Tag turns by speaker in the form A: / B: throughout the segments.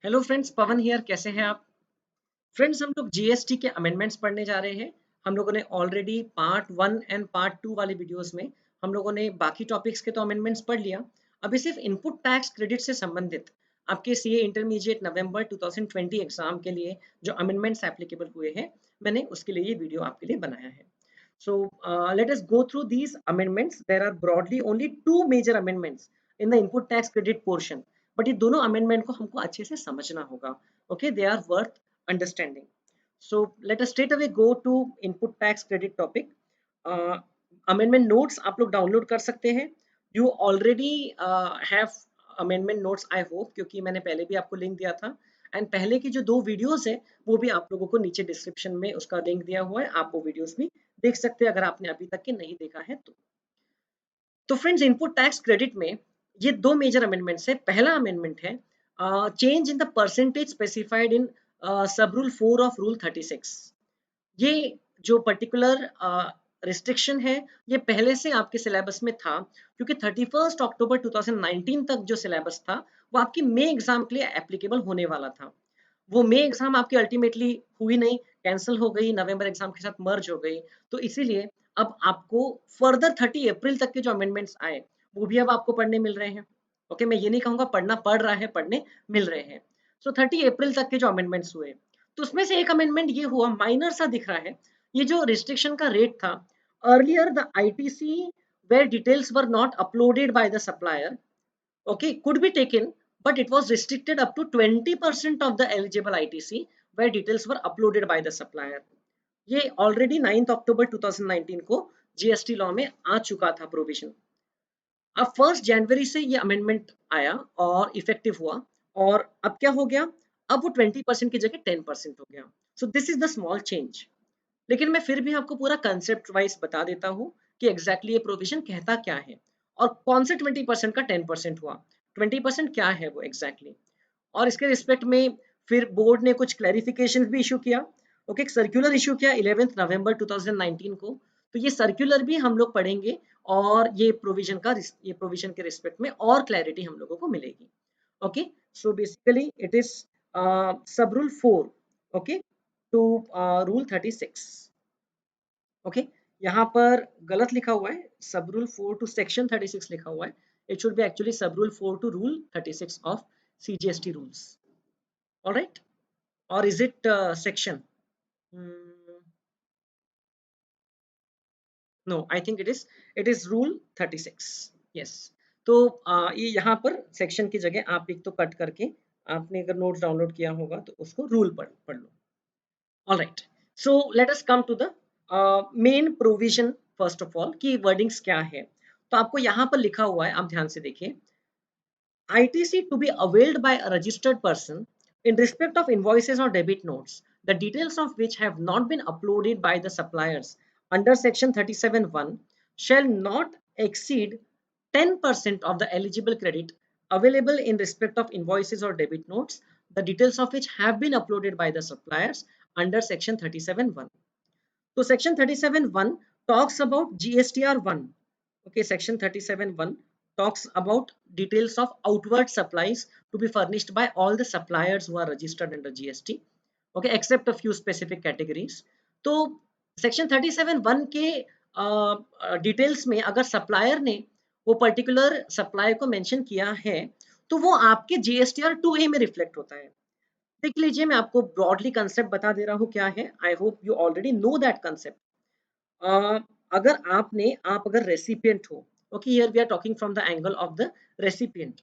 A: Hello friends, Pawan here. कैसे हैं आप? फ्रेंड्स, हम लोग जीएसटी के अमेंडमेंट्स पढ़ने जा रहे हैं। हम लोगों ने ऑलरेडी पार्ट 1 एंड पार्ट 2 वाले वीडियोस में हम लोगों ने बाकी टॉपिक्स के तो अमेंडमेंट्स पढ़ लिया। अभी सिर्फ इनपुट टैक्स क्रेडिट से संबंधित आपके सीए इंटरमीडिएट नवंबर 2020 एग्जाम के लिए जो अमेंडमेंट्स एप्लीकेबल हुए हैं, मैंने उसके लिए ये वीडियो आपके लिए बनाया है। So let us go through these amendments. There are broadly only two major amendments in the input tax credit portion. But ये दोनों amendment को हमको अच्छे से समझना होगा. Okay, they are worth understanding. So let us straight away go to input tax credit topic. Uh, amendment notes आप लोग डाउनलोड कर सकते हैं. You already have amendment notes I hope, क्योंकि मैंने पहले भी आपको लिंक दिया था. एंड पहले की जो दो वीडियोस है वो भी आप लोगों को नीचे डिस्क्रिप्शन में उसका लिंक दिया हुआ है, आप वो वीडियोस भी देख सकते हैं अगर आपने अभी तक के नहीं देखा है तो फ्रेंड्स, इनपुट टैक्स क्रेडिट में ये दो मेजर अमेंडमेंट्स है। पहला अमेंडमेंट है change in the percentage specified in सब रूल 4 ऑफ रूल 36। ये जो पर्टिकुलर रिस्ट्रिक्शन है ये पहले से आपके सिलेबस में था, क्योंकि 31 अक्टूबर 2019 तक जो सिलेबस था वो आपकी मई एग्जाम के लिए एप्लीकेबल होने वाला था। वो मई एग्जाम आपकी अल्टीमेटली हुई नहीं, कैंसिल हो गई, नवंबर एग्जाम के साथ मर्ज हो गई। तो इसीलिए अब आपको फर्दर 30 अप्रैल तक के जो अमेंडमेंट्स आए वो भी अब आपको पढ़ने मिल रहे हैं। ओके, मैं ये नहीं कहूंगा पढ़ना पड़ रहा है, पढ़ने मिल रहे हैं। सो 30 अप्रैल तक के जो अमेंडमेंट्स हुए, तो उसमें से एक अमेंडमेंट ये हुआ, माइनर सा दिख रहा है। ये जो रिस्ट्रिक्शन का रेट था, earlier the ITC where details were not uploaded by the supplier, okay, could be taken, but it was restricted up to 20% of the eligible ITC where details were uploaded by the supplier. ये already 9 अक्टूबर 2019 को GST law में आ चुका था provision. अब 1 जनवरी से ये amendment आया और इफेक्टिव हुआ, और अब क्या हो गया, अब वो 20% की जगह 10% हो गया। सो this is the small change. लेकिन मैं फिर भी आपको पूरा कंसेप्ट वाइज बता देता हूँ कि एग्जैक्टली ये प्रोविजन कहता क्या है और कौन से 20% का 10% हुआ। 20% क्या है वो एग्जैक्टली, और इसके रिस्पेक्ट में फिर बोर्ड ने कुछ क्लैरिफिकेशन भी इशू किया। ओके, एक सर्कुलर इशू किया 11 नवंबर 2019 को। तो ये सर्कुलर भी हम लोग पढ़ेंगे और ये प्रोविजन के रिस्पेक्ट में और क्लैरिटी हम लोगों को मिलेगी। Okay, so basically it is sub rule 4 okay to rule 36। Okay, यहाँ पर गलत लिखा हुआ है, सब रूल 4 टू सेक्शन 36 लिखा हुआ है। It should be actually sub rule 4 to rule 36 of CGST rules. Alright, और is it section? No, I think it is rule 36। Yes, तो ये यहाँ पर सेक्शन की जगह आप एक तो कट करके, आपने अगर नोट्स डाउनलोड किया होगा तो उसको रूल पढ़ लो। Alright, so let us come to the main provision. First of all की वर्डिंग्स क्या है, तो आपको यहाँ पर लिखा हुआ है, आप ध्यान से देखिए। ITC to be availed by a registered person in respect of invoices or debit notes, the details of which have not been uploaded by the suppliers under section 37(1) shall not exceed 10% of the eligible credit available in respect of invoices or debit notes, the details of which have been uploaded by the suppliers under section 37(1). So section 37(1) talks about GSTR1. Okay, section 37(1) talks about details of outward supplies to be furnished by all the suppliers who are registered under GST, okay, except a few specific categories. तो section 37(1) के details में अगर supplier ने वो particular supply को mention किया है तो वो आपके जीएसटीआर 2A में रिफ्लेक्ट होता है। देख लीजिए, मैं आपको ब्रॉडली कंसेप्ट बता दे रहा हूँ क्या है। I hope you already know that concept. आप अगर रेसिपिएंट हो, okay, here we are talking from the angle of the recipient.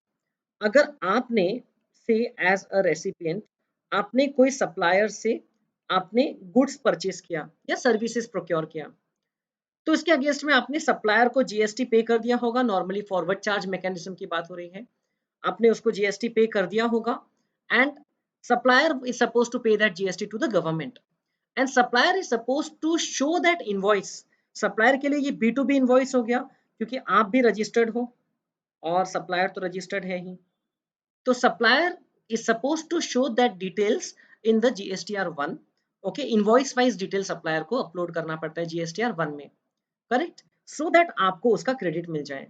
A: अगर आपने से एज अ रेसिपिएंट आपने कोई सप्लायर से आपने गुड्स परचेज किया या सर्विसेज प्रोक्योर किया, तो इसके अगेंस्ट में आपने सप्लायर को जीएसटी पे कर दिया होगा। नॉर्मली फॉरवर्ड चार्ज मैकेनिज्म की बात हो रही है, आपने उसको जीएसटी पे कर दिया होगा, and supplier is supposed to pay that GST to the government, and supplier is supposed to show that invoice। supplier के लिए ये B2B invoice हो गया, क्योंकि आप भी रजिस्टर्ड हो और supplier तो रजिस्टर्ड है ही। तो supplier is supposed to show that details in the GSTR1। Okay, invoice wise detail supplier को अपलोड करना पड़ता है GSTR1 में, करेक्ट, सो दैट आपको उसका क्रेडिट मिल जाए।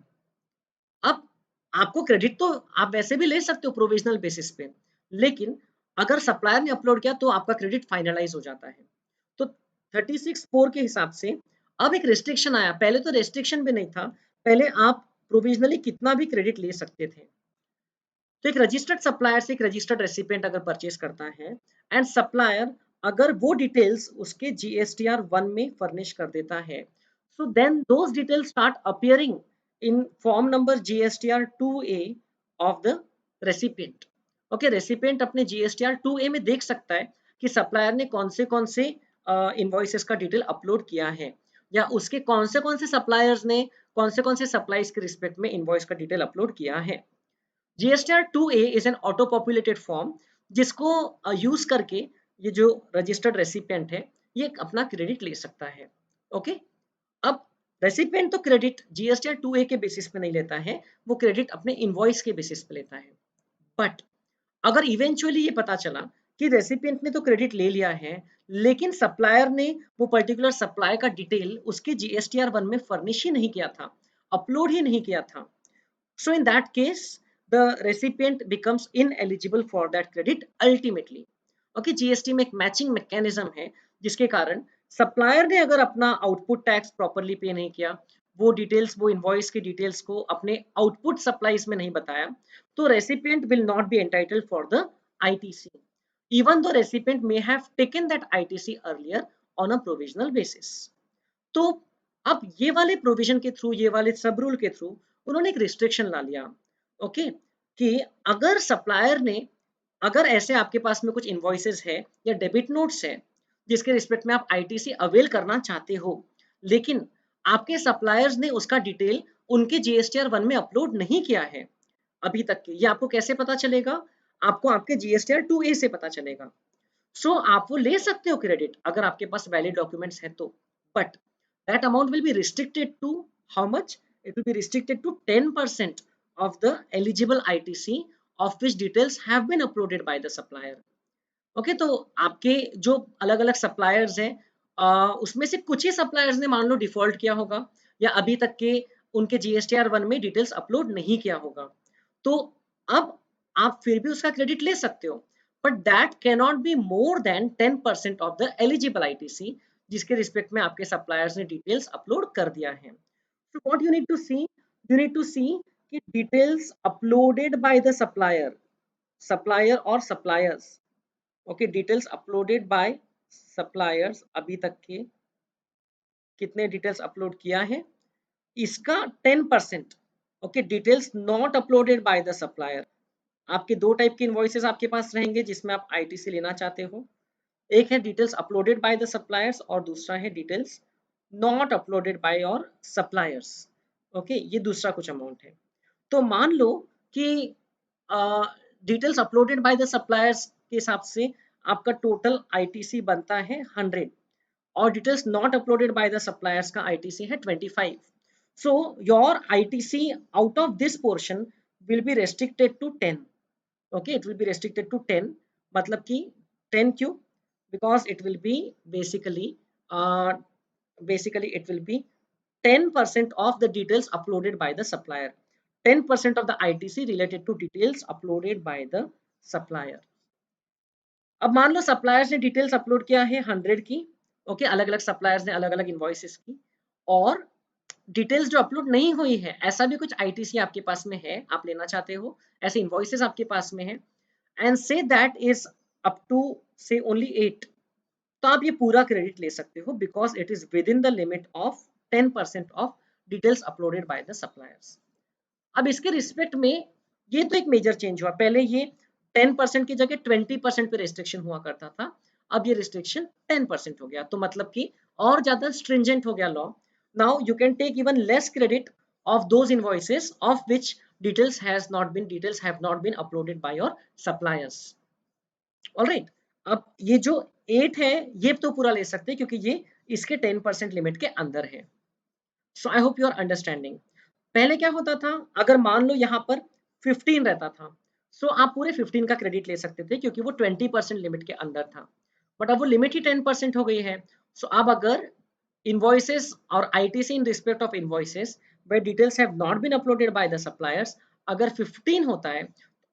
A: अब आपको क्रेडिट तो आप वैसे भी ले सकते हो प्रोविजनल बेसिस पे, लेकिन अगर सप्लायर ने अपलोड किया तो आपका क्रेडिट फाइनलाइज हो जाता है। तो 36(4) के हिसाब से अब एक रिस्ट्रिक्शन आया, पहले तो रिस्ट्रिक्शन भी नहीं था, पहले आप प्रोविजनली कितना भी क्रेडिट ले सकते थे। तो एक रजिस्टर्ड सप्लायर से एक रजिस्टर्ड रेसिपिएंट अगर परचेज करता है एंड सप्लायर अगर वो डिटेल्स उसके जीएसटीआर 1 में फर्निश कर देता है, so then those details start appearing in form number GSTR 2A of the recipient. Okay, recipient अपने जीएसटीआर 2A में देख सकता है कि सप्लायर ने कौन से इनवॉइसेस का डिटेल अपलोड किया है, या उसके कौन से सप्लायर्स ने कौन से सप्लाईज के रिस्पेक्ट में इनवॉइस का डिटेल अपलोड किया है। GSTR 2A is an auto populated form जिसको यूज करके ये जो रजिस्टर्ड रेसिपिएंट है ये अपना क्रेडिट ले सकता है। ओके, अब रेसिपिएंट तो क्रेडिट GSTR 2A के बेसिस पे नहीं लेता है, वो क्रेडिट अपने इनवॉइस के बेसिस पे लेता है। बट अगर इवेंचुअली ये पता चला कि रेसिपिएंट ने तो क्रेडिट ले लिया है, लेकिन सप्लायर ने वो पर्टिकुलर सप्लाई का डिटेल उसके GSTR 1 में फर्निश ही नहीं किया था, अपलोड ही नहीं किया था, so in that case the recipient becomes ineligible for that credit ultimately. Okay, GST में एक मैचिंग मैकेनिज्म है जिसके कारण सप्लायर ने अगर अपना आउटपुट टैक्स प्रॉपरली पे नहीं किया, वो डिटेल्स वो इनवॉइस की डिटेल्स को अपने आउटपुट सप्लाईज में नहीं बताया, तो recipient will not be entitled for the ITC even though recipient may have taken that ITC earlier on a provisional basis. तो अब ये वाले प्रोविजन के थ्रू, ये वाले सब रूल के थ्रू उन्होंने एक रिस्ट्रिक्शन ला लिया। ओके, कि अगर सप्लायर ने अगर ऐसे आपके पास में कुछ इनवॉइसेस है या डेबिट नोट्स है जिसके रिस्पेक्ट में आप आईटीसी अवेल करना चाहते हो, लेकिन आपके सप्लायर्स ने उसका डिटेल उनके जीएसटीआर 1 में अपलोड नहीं किया है अभी तक के, ये आपको कैसे पता चलेगा? आपको आपके जीएसटीआर 2A से पता चलेगा। सो आप वो ले सकते हो क्रेडिट अगर आपके पास वैलिड डॉक्यूमेंट्स है तो, but that amount will be restricted to how much? It will be restricted to 10% of the eligible ITC of which details have been uploaded by the supplier. Okay, तो आपके जो अलग अलग suppliers हैं उसमें से कुछ ही सप्लायर्स ने मान लो डिफॉल्ट किया होगा या अभी तक के उनके जीएसटीआर 1 में डिटेल्स अपलोड नहीं किया होगा, तो अब आप फिर भी उसका क्रेडिट ले सकते हो, but that can not be more than 10% of the eligible ITC जिसके रिस्पेक्ट में आपके सप्लायर्स ने डिटेल्स अपलोड कर दिया है। So what you need to see कि details uploaded by the supplier और suppliers, okay, details uploaded by suppliers अभी तक के कितने डिटेल्स अपलोड किया है इसका 10%। Okay, details not uploaded by the supplier, आपके दो टाइप के इनवॉइसेस आपके पास रहेंगे जिसमें आप आईटीसी लेना चाहते हो, एक है details uploaded by the suppliers और दूसरा है डिटेल्स नॉट अपलोडेड बाय और सप्लायर्स। ओके, ये दूसरा कुछ अमाउंट है। तो मान लो कि details uploaded by the suppliers के हिसाब से आपका टोटल आईटीसी बनता है 100 और details not uploaded by the suppliers का आईटीसी है 25। So your ITC out of this portion will be restricted to 10। Okay, it will be restricted to 10, मतलब कि 10 क्यों? Because it will be basically it will be 10% of the details uploaded by the supplier, 10% of the ITC related to details uploaded by the supplier. अब मान लो suppliers ने details upload किया है 100 की, okay, अलग अलग सप्लायर्स ने अलग अलग इनवॉइसेस की, और डिटेल्स जो अपलोड नहीं हुई है ऐसा भी कुछ आईटीसी आपके पास में है, आप लेना चाहते हो, ऐसे इनवॉइसेस आपके पास में है, and say that is up to say only 8, तो आप ये पूरा क्रेडिट ले सकते हो because it is within the limit of 10% of details uploaded by the suppliers. अब इसके रिस्पेक्ट में ये तो एक मेजर चेंज हुआ, पहले ये 10% की जगह 20% पे रिस्ट्रिक्शन हुआ करता था, अब ये रिस्ट्रिक्शन 10% हो गया, तो मतलब कि और ज्यादा स्ट्रिंजेंट हो गया law. Now you can take even less credit of those invoices of which details have not been uploaded by your suppliers. Alright, अब ये जो 8 है ये तो पूरा ले सकते हैं क्योंकि ये इसके 10% लिमिट के अंदर है। So I hope you are understanding. पहले क्या होता था, अगर मान लो यहाँ पर 15 रहता था, सो आप पूरे 15 का क्रेडिट ले सकते थे क्योंकि वो 20% लिमिट के अंदर था, बट अब वो लिमिट ही 10% हो गई है। सो अब अगर इनवॉइसेस और ITC in respect of invoices where details have not been uploaded by the suppliers अगर 15 होता है,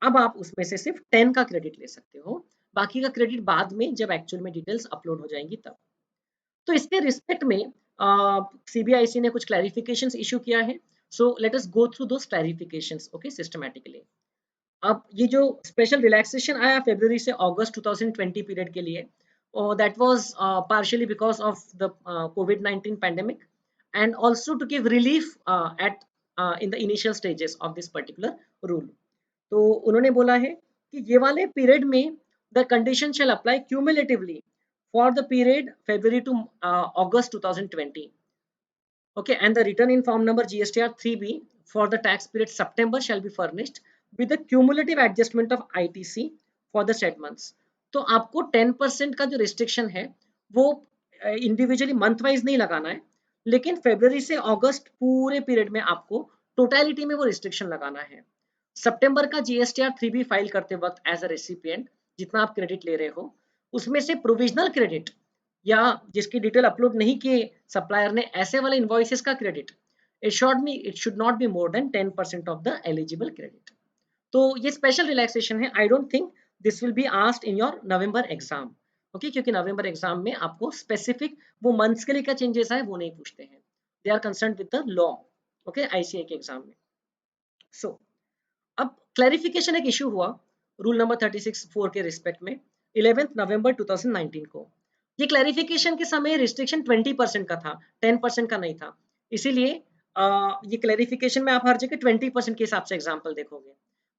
A: अब आप उसमें से सिर्फ 10 का क्रेडिट ले सकते हो, बाकी का क्रेडिट बाद में जब एक्चुअल में डिटेल्स अपलोड हो जाएंगी तब। तो इसके रिस्पेक्ट में सीबीआईसी ने कुछ क्लैरिफिकेशंस इशू किया है। सो लेट अस गो थ्रू दोस क्लैरिफिकेशंस ओके सिस्टमैटिकली। अब ये जो स्पेशल रिलैक्सेशन आया फरवरी से अगस्त 2020 पीरियड के लिए, that was partially because of the कोविड-19 pandemic and also to give relief at in the initial stages of this particular rule. तो उन्होंने बोला है कि ये वाले पीरियड में the condition shall apply cumulatively for the period February to August 2020. Okay, and the return in form number GSTR 3B for the tax period September shall be furnished with the cumulative adjustment of ITC for the said months. तो आपको 10% का जो restriction है वो individually month wise नहीं लगाना है, लेकिन फरवरी से अगस्त पूरे पीरियड में आपको टोटलिटी में वो रिस्ट्रिक्शन लगाना है। सितंबर का GSTR 3B फाइल करते वक्त एज अ रेसिपिएंट जितना आप क्रेडिट ले रहे हो उसमें से प्रोविजनल क्रेडिट या जिसकी डिटेल अपलोड नहीं किए सप्लायर ने ऐसे वाले इनवॉइसेस का credit it should not be more than 10% of the eligible credit. तो ये स्पेशल रिलैक्सेशन है। I don't think this will be asked in your November exam. Okay, क्योंकि नवंबर एग्जाम में आपको स्पेसिफिक वो मंथ्स के लिए क्या चेंजेस आए वो नहीं पूछते हैं, they are concern with the law. Okay, ICA के एग्जाम में। सो अब क्लैरिफिकेशन एक इशू हुआ रूल नंबर 36(4) के रिस्पेक्ट में 11 नवंबर 2019 को। ये क्लैरिफिकेशन के समय रिस्ट्रिक्शन 20% का था, 10% का नहीं था। इसीलिए ये क्लैरिफिकेशन में आप हर जगह 20% के हिसाब से एग्जाम्पल देखोगे,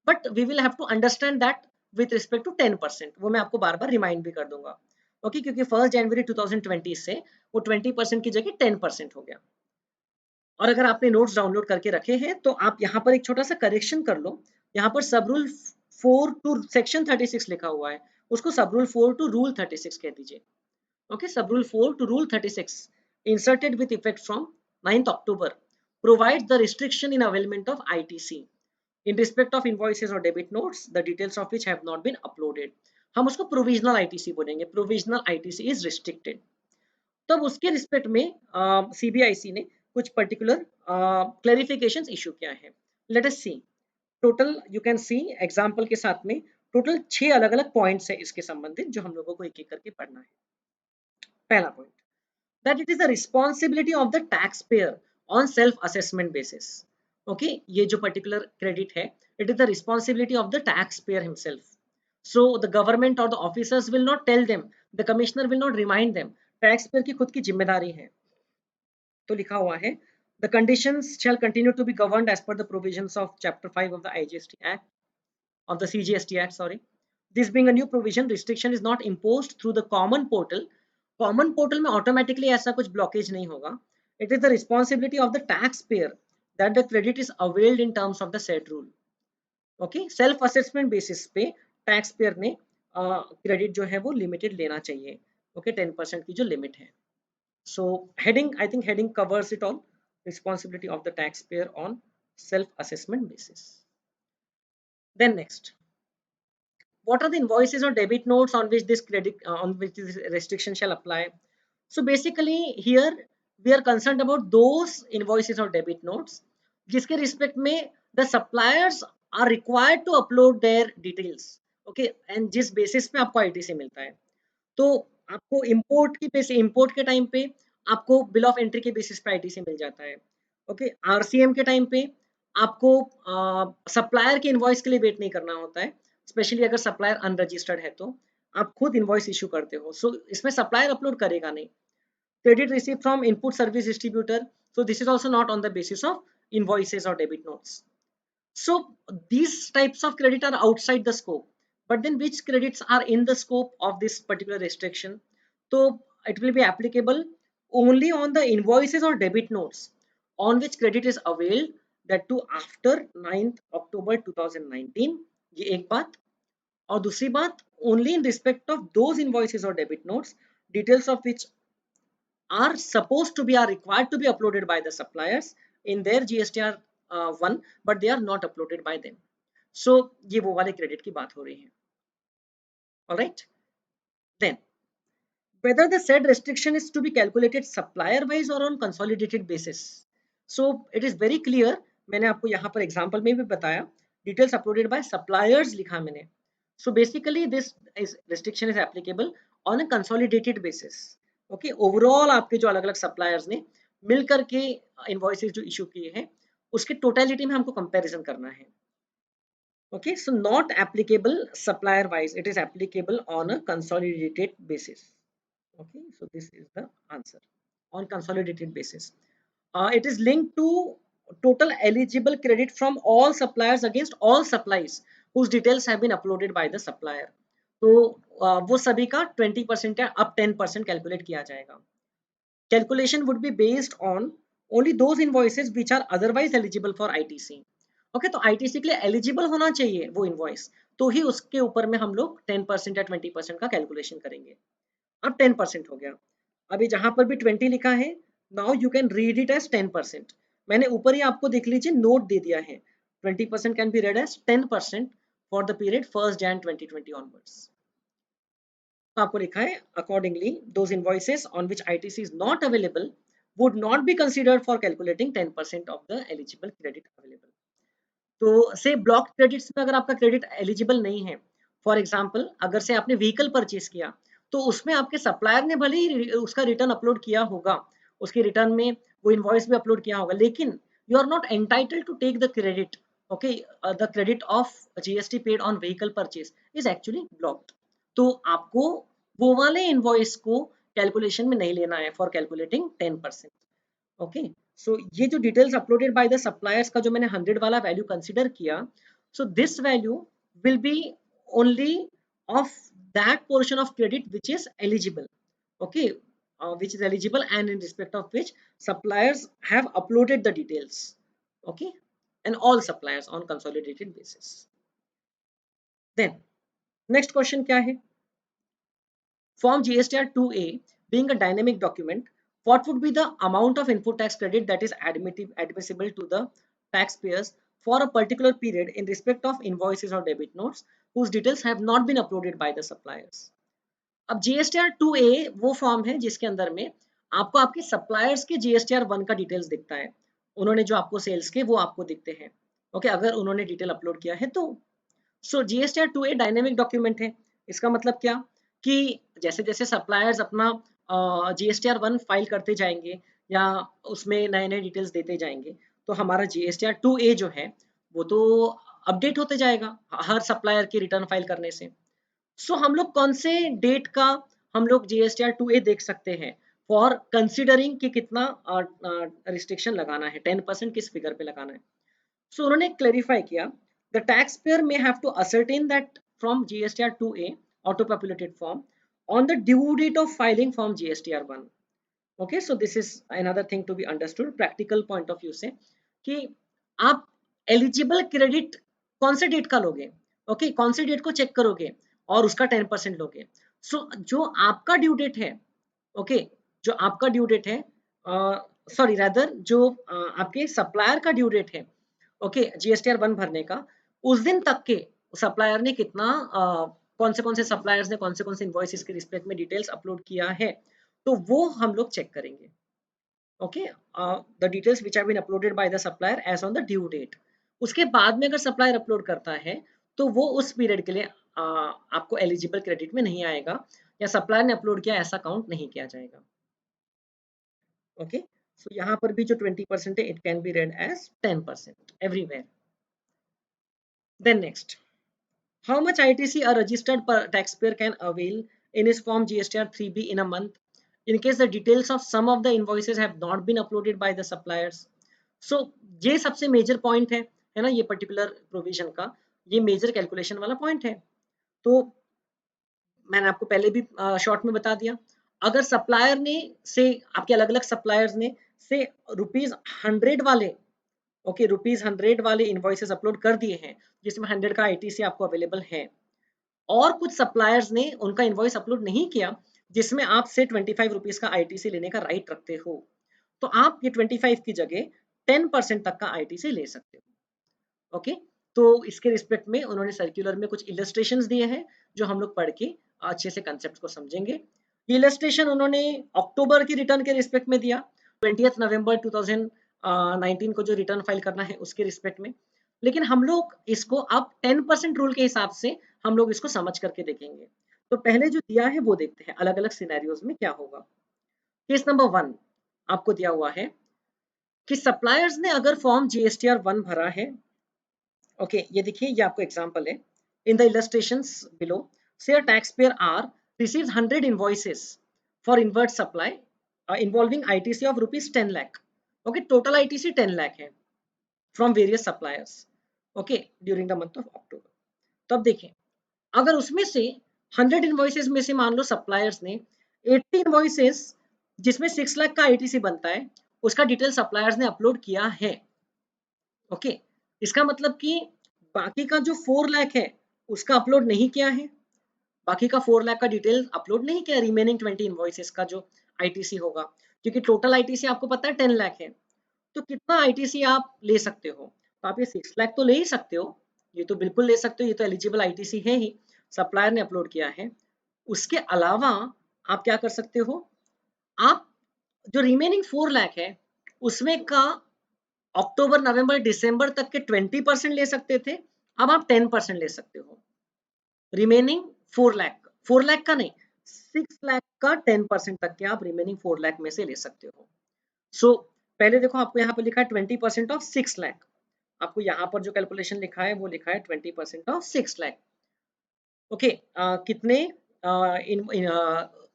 A: but we will have to understand that with respect to 10%। वो मैं आपको बार बार रिमाइंड भी कर दूंगा। ओके, क्योंकि 1 जनवरी 2020 से वो 20% की जगह 10% हो गया। और अगर आपने नोट्स डाउनलोड करके रखे हैं तो आप यहाँ पर एक छोटा सा करेक्शन कर लो। यहाँ पर सब रूल 4 टू सेक्शन 36 लिखा हुआ है, उसको सब रूल 4 टू रूल 36 कह दीजिए। Okay, sub rule 4 to rule 36 inserted with effect from 9th October provides the restriction in availment of ITC in respect of invoices or debit notes the details of which have not been uploaded. हम उसको provisional ITC बोलेंगे, provisional ITC is restricted। तब उसके respect में CBIC ने कुछ particular clarifications issue किया है। Let us see total, you can see example के साथ में टोटल 6 अलग अलग पॉइंट्स है इसके संबंधित जो हम लोगों को एक एक करके पढ़ना है। पहला point, that it is the responsibility of the taxpayer on self assessment basis. Okay, ये जो particular credit है, it is the responsibility of the taxpayer himself. So the government or the officers will not tell them, the commissioner will not remind them, taxpayer की खुद की जिम्मेदारी है। तो लिखा हुआ है the conditions shall continue to be governed as per the provisions of chapter 5 of the IGST act of the CGST act, sorry. This being a new provision, restriction is not imposed through the common portal. Common portal में automatically ऐसा कुछ blockage नहीं होगा। It is the responsibility of the taxpayer that the credit is availed in terms of the said rule. Okay, self assessment basis पे taxpayer ने credit जो है वो limited लेना चाहिए। Okay, 10% की जो limit है। So heading, I think heading covers it all. Responsibility of the taxpayer on self assessment basis. Then next, what are the invoices or debit notes on which this credit on which this restriction shall apply? So basically here we are concerned about those invoices or debit notes जिसके respect में the suppliers are required to upload their details, okay, and जिस basis पे आपको ITC मिलता है। तो आपको import के टाइम पे आपको बिल ऑफ एंट्री के बेसिस पे ITC मिल जाता है। ओके, RCM के टाइम पे आपको सप्लायर के इनवॉइस के लिए वेट नहीं करना होता है, स्पेशली अगर सप्लायर अनरजिस्टर्ड है तो आप खुद इनवॉइस इशू करते हो। सो इसमें सप्लायर अपलोड करेगा नहीं। Credit receive from input service distributor, so this is also not on the basis of invoices और debit notes. So these types of credit are outside the scope, but then which credits are in the scope of this particular restriction? So it will be applicable only on the invoices or debit notes on which credit is availed, that too after 9th October 2019। ये एक बात। और दूसरी बात, only in respect of those invoices or debit notes details of which are supposed to be are required to be uploaded by the suppliers in their GSTR 1, but they are not uploaded by them. So ये वो वाले credit की बात हो रही है। Alright, then whether the said restriction is to be calculated supplier wise or on consolidated basis. So it is very clear, मैंने आपको यहाँ पर एग्जाम्पल में भी बताया, डिटेल्स अपलोडेड बाय सप्लायर्स लिखा मैंने। So basically this is restriction is applicable on a consolidated basis. Okay, overall आपके जो अलग अलग सप्लायर्स ने मिल करके इनवॉइसेस जो इशू किए हैं उसके टोटलिटी में हमको कंपैरिजन करना है। Okay, so not applicable supplier wise, it is applicable on a consolidated basis. Okay, so this is the answer, on consolidated basis. It is linked to total eligible credit from all suppliers against all supplies whose details have been uploaded by the supplier. तो वो सभी का 20% या up 10% calculate किया जाएगा। Calculation would be based on only those invoices which are otherwise eligible for ITC. Okay, तो ITC के लिए एलिजिबल होना चाहिए वो इनवॉइस, तो ही उसके ऊपर में हम लोग 10% या 20% का कैलकुलेशन करेंगे। अब 10% हो गया। अभी जहां पर भी 20 लिखा है, now you can read it as 10%। मैंने ऊपर ही आपको देख लीजिए नोट दे दिया है, 20% can be read as 10% for the period 1 Jan 2020 onwards. तो आपको लिखा है accordingly those invoices on which ITC is not available would not be considered for calculating 10% of the eligible credit available. तो से ब्लॉक क्रेडिट्स में अगर आपका credit eligible नहीं है, फॉर एग्जांपल अगर से आपने व्हीकल परचेज किया तो उसमें आपके सप्लायर ने भले ही उसका रिटर्न अपलोड किया होगा, उसके रिटर्न में वो इनवॉइस भी अपलोड किया होगा, लेकिन you are not entitled to take the credit. Okay, the credit of GST paid on vehicle purchase is actually blocked. तो आपको वो वाले इनवॉइस को कैलकुलेशन में नहीं लेना है फॉर कैलकुलेटिंग 10%। ओके, सो ये जो details uploaded by the suppliers का जो मैंने 100 वाला वैल्यू कंसीडर किया, so this value will be only of that portion of credit which is eligible. Okay, which is eligible and in respect of which suppliers have uploaded the details. Okay, and all suppliers on consolidated basis. Then next question क्या है? Form GSTR 2A being a dynamic document, what would be the amount of input tax credit that is admissible to the taxpayers for a particular period in respect of invoices or debit notes whose details have not been uploaded by the suppliers? अब GSTR 2A वो form है जिसके अंदर में आपको आपके suppliers के GSTR 1 का डिटेल्स दिखता है, उन्होंने जो आपको सेल्स के वो आपको दिखते हैं। ओके, अगर उन्होंने डिटेल अपलोड किया है तो। सो GSTR 2A डायनेमिक डॉक्यूमेंट है। इसका मतलब क्या कि जैसे जैसे सप्लायर्स अपना GSTR 1 फाइल करते जाएंगे या उसमें नए नए डिटेल्स देते जाएंगे, तो हमारा GSTR 2A जो है वो तो अपडेट होते जाएगा हर सप्लायर की रिटर्न फाइल करने से। सो हम लोग कौन से डेट का हम लोग GSTR 2A देख सकते हैं फॉर कंसिडरिंग कि कितना रिस्ट्रिक्शन लगाना है, 10% किस फिगर पे लगाना है। सो उन्होंने क्लेरिफाई किया, the taxpayer may have to ascertain that from GSTR 2A auto populated form on the due date of filing form GSTR 1. Okay, so this is another thing to be understood practical point of view से कि आप eligible credit कौन से date का लोगे। Okay, कौन से date को चेक करोगे और उसका 10% लोगे। सो जो आपका ड्यू डेट है, ओके, जो आपका ड्यू डेट है, सॉरी रादर जो आपके सप्लायर का ड्यू डेट है, ओके, GSTR 1 भरने का, उस दिन तक के सप्लायर ने कितना कौन से सप्लायर्स ने कौन से इनवॉइसेस के रिस्पेक्ट में डिटेल्स अपलोड किया है, तो वो हम लोग चेक करेंगे। Okay, the details which have been uploaded by the supplier as on the due date. उसके बाद में अगर सप्लायर अपलोड करता है तो वो उस पीरियड के लिए आपको एलिजिबल क्रेडिट में नहीं आएगा, या सप्लायर ने अपलोड किया ऐसा काउंट नहीं किया जाएगा। ओके, सो यहाँ पर भी जो 20% है it can be read as 10% एवरीवेयर। Then next, how much ITC a registered taxpayer can avail in his form GSTR 3B in a month in case the details of some of the invoices have not been uploaded by the suppliers? So ये सबसे major point है ना, ये particular provision का ये major calculation वाला point है। तो मैंने आपको पहले भी शॉर्ट में बता दिया, अगर सप्लायर ने से आपके अलग अलग सप्लायर्स ने से ₹100 वाले, ओके, ₹100 वाले इनवॉइसेस अपलोड कर दिए हैं जिसमें 100 का ITC आपको अवेलेबल है, और कुछ सप्लायर्स ने उनका इनवॉइस अपलोड नहीं किया जिसमें आप से ₹25 का ITC लेने का राइट रखते हो, तो आप ये 25 की जगह 10% तक का ITC ले सकते हो। ओके, तो इसके रिस्पेक्ट में उन्होंने सर्कुलर में कुछ इलस्ट्रेशंस दिए हैं जो हम लोग पढ़ के अच्छे से कंसेप्ट को समझेंगे। इलस्ट्रेशन उन्होंने अक्टूबर की रिटर्न के रिस्पेक्ट में दिया, 20 नवंबर 2019 को जो रिटर्न फाइल करना है उसके रिस्पेक्ट में। लेकिन हम लोग इसको अब 10% रूल के हिसाब से हम लोग इसको समझ करके देखेंगे। तो पहले जो दिया है वो देखते हैं अलग अलग सिनेरियोज में क्या होगा। केस नंबर 1 आपको दिया हुआ है कि सप्लायर्स ने अगर फॉर्म जीएसटीआर 1 भरा है। ओके, ये देखिए, ये आपको एग्जांपल है। In the illustrations below, say a taxpayer R receives 100 invoices for inward supply involving ITC of rupees 10 lakh. Okay, total ITC 10 lakh है from various suppliers, okay, during the month of October. तो अब देखें, अगर उसमें से 100 इनवॉइसेस में से मान लो सप्लायर्स ने 80 इनवॉइसेस जिसमें 6 लाख का आईटीसी बनता है, उसका डिटेल सप्लायर्स ने अपलोड किया है। ओके, इसका मतलब कि बाकी का जो 4 लाख है उसका अपलोड नहीं किया है, बाकी का 4 लाख का डिटेल अपलोड नहीं किया, रिमेनिंग 20 इनवॉइसेस का जो आईटीसी होगा, क्योंकि टोटल आईटीसी आपको पता है 10 लाख है। तो कितना आईटीसी आप ले सकते हो? तो आप ये 6 लाख तो ले ही सकते हो, ये तो बिल्कुल ले सकते हो, ये तो एलिजिबल आईटीसी है ही, सप्लायर ने अपलोड किया है। उसके अलावा आप क्या कर सकते हो, आप जो रिमेनिंग 4 लाख है उसमें का अक्टूबर नवंबर दिसंबर तक के 20% ले सकते थे, अब आप 10% ले सकते हो। रिमेनिंग 4 लाख का नहीं, 6 लाख का 10% तक के आप रिमेनिंग 4 लाख में से ले सकते हो। सो पहले देखो, आपको यहाँ पर लिखा है 20% ऑफ 6 लाख, आपको यहाँ पर जो कैलकुलेशन लिखा है वो लिखा है 20% ऑफ 6 लाख। ओके, कितने इन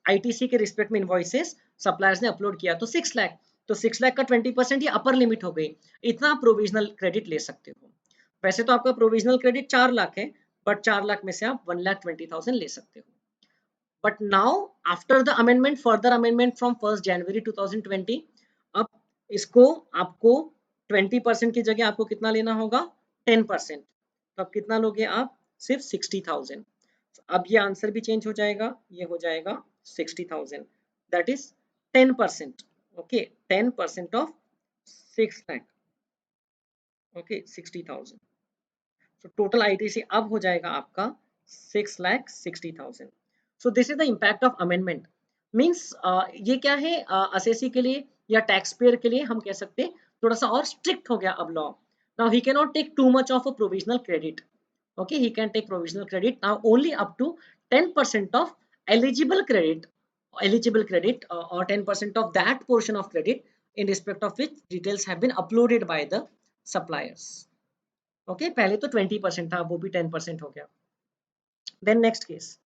A: आईटीसी के रिस्पेक्ट में इनवॉइसेस सप्लायर्स ने अपलोड किया, तो 6 लाख। तो 6 लाख का 20% ये अपर लिमिट हो गई, इतना आप प्रोविजनल क्रेडिट ले सकते हो। वैसे तो आपका प्रोविजनल क्रेडिट 4 लाख है, बट 4 लाख में से आप 1,20,000 ले सकते हो। But now after the amendment, further amendment from 1 जनवरी 2020, अब इसको आपको 20% की जगह आपको कितना लेना होगा, 10%। तो अब कितना लोगे आप, सिर्फ 60,000। अब ये आंसर भी चेंज हो जाएगा, ये हो जाएगा 60,000, that is 10%। Okay, 10% of 6 lakh, okay, 60,000। तो टोटल आईटीसी अब हो जाएगा आपका 6,60,000। सो this is the impact of amendment. Means ये क्या है, असेसी के लिए या टैक्स पेयर के लिए हम कह सकते हैं थोड़ा सा और स्ट्रिक्ट हो गया अब law. Now he can not take too much of a provisional credit. Okay, he can take provisional credit now only up to 10% of eligible credit, or 10% of that portion of credit in respect of which details have been uploaded by the suppliers. Okay, पहले तो 20% था, वो भी 10% हो गया। Then next case,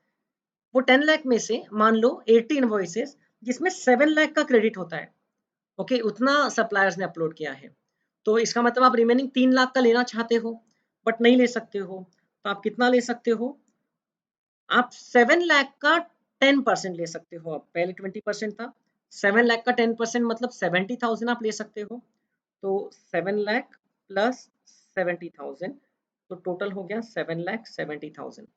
A: वो 10 लाख में से मान लो 80 इनवॉइसेस जिसमें 7 लाख का क्रेडिट होता है, ओके, उतना सप्लायर्स ने अपलोड किया है। तो इसका मतलब आप रिमेनिंग 3 लाख का लेना चाहते हो बट नहीं ले सकते हो, तो आप कितना ले सकते हो, आप 7 लाख का 10% ले सकते हो। अब पहले 20% था, 7 लाख का 10% मतलब 70,000 आप ले सकते हो। तो 7 लाख प्लस 70,000, तो टोटल हो गया 7,70,000।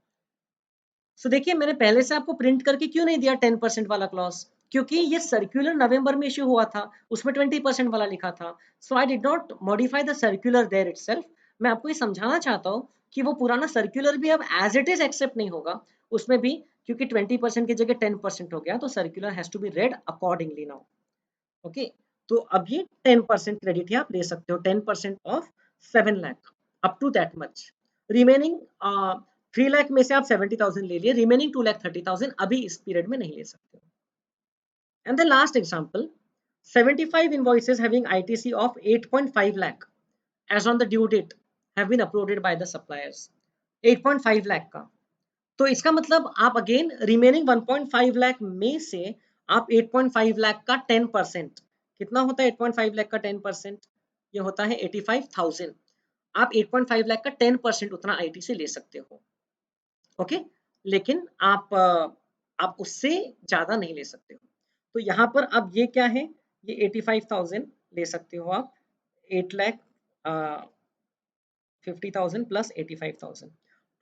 A: सो देखिए, मैंने पहले से आपको प्रिंट करके क्यों नहीं दिया 10% वाला क्लॉज, क्योंकि ये सर्कुलर नवंबर में इश्यू हुआ था, उसमें 20% वाला लिखा था। So I did not modify the circular there itself. मैं आपको ये समझाना चाहता हूँ कि वो पुराना सर्कुलर भी अब एज इट इज एक्सेप्ट नहीं होगा, उसमें भी क्योंकि 20% की जगह 10% हो गया, तो circular has to be read accordingly now. Okay, तो अब ये 10% क्रेडिट ही आप ले सकते हो, 10% of 7 lakh up to that much. Remaining 3 lakh में से आप 70,000 ले लिए, रिमेनिंग 2,30,000 अभी इस पीरियड में नहीं ले सकते। And the last example, 75 invoices having ITC of 8.5 lakh as on the due date have been uploaded by the suppliers। 8.5 lakh का, तो इसका मतलब आप अगेन रिमेनिंग 1.5 लाख में से आप 8.5 लाख का 10%, कितना होता है 8.5 लाख का 10%, ये होता है 85,000। आप 8.5 लाख का 10% उतना आईटी से ले सकते हो। ओके, लेकिन आप उससे ज्यादा नहीं ले सकते हो। तो यहाँ पर अब ये क्या है, ये 85,000 ले सकते हो आप, 8,50,000 प्लस 85,000,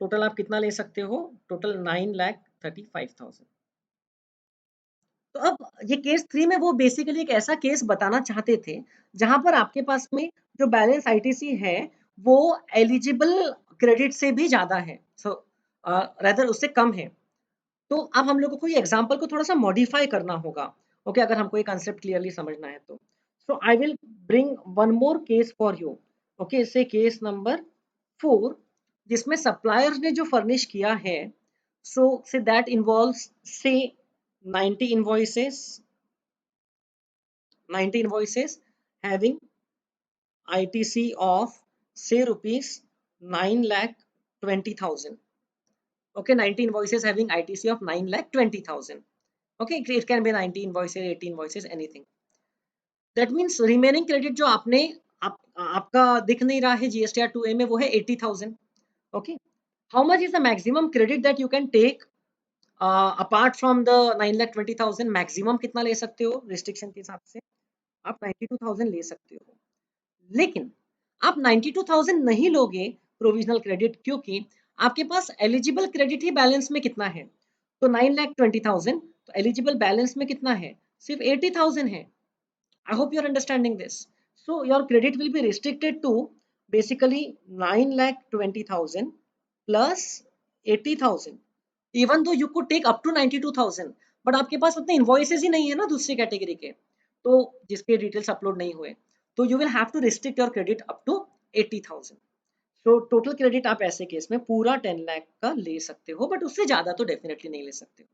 A: टोटल आप कितना ले सकते हो, टोटल 9,35,000। तो अब ये केस 3 में वो बेसिकली एक ऐसा केस बताना चाहते थे जहां पर आपके पास में जो बैलेंस आईटीसी है वो एलिजिबल क्रेडिट से भी ज्यादा है, सो रेदर उससे कम है। तो अब हम लोगों को ये एग्जांपल को थोड़ा सा मॉडिफाई करना होगा। ओके, अगर हमको ये कंसेप्ट क्लियरली समझना है तो। So I will bring one more case for you. Okay, say case number 4 जिसमें सप्लायर ने जो फर्निश किया है, सो से दैट इन्वॉल्व्स से 90 invoices 90 invoices having ITC of say rupees 9,20,000. Okay, 90 invoices having ITC of 9,20,000. Okay, it can be 90 invoices, 80 invoices, anything. That means remaining credit जो आपका दिख नहीं रहा है GSTR 2A में, वो है 80,000. Okay, how much is the maximum credit that you can take apart from the 9,20,000? Maximum कितना ले सकते हो रिस्ट्रिक्शन के हिसाब से? आप 92,000 ले सकते हो, लेकिन आप 92,000 नहीं लोगे प्रोविजनल क्रेडिट, क्योंकि आपके पास एलिजिबल क्रेडिट ही बैलेंस में कितना है? तो 9,20,000, तो एलिजिबल बैलेंस में कितना है? सिर्फ 80,000 है. I hope you are understanding this. So your credit will be restricted to basically 9,20,000 plus 80,000. Even though you could take up to 92,000, but आपके पास उतने इनवॉइसेस ही नहीं है ना दूसरी कैटेगरी के, तो जिसके डिटेल्स अपलोड नहीं हुए, तो you will have to restrict your credit up to 80,000. So total credit आप ऐसे केस में पूरा 10 लाख का ले सकते हो, बट उससे ज्यादा तो डेफिनेटली नहीं ले सकते हो.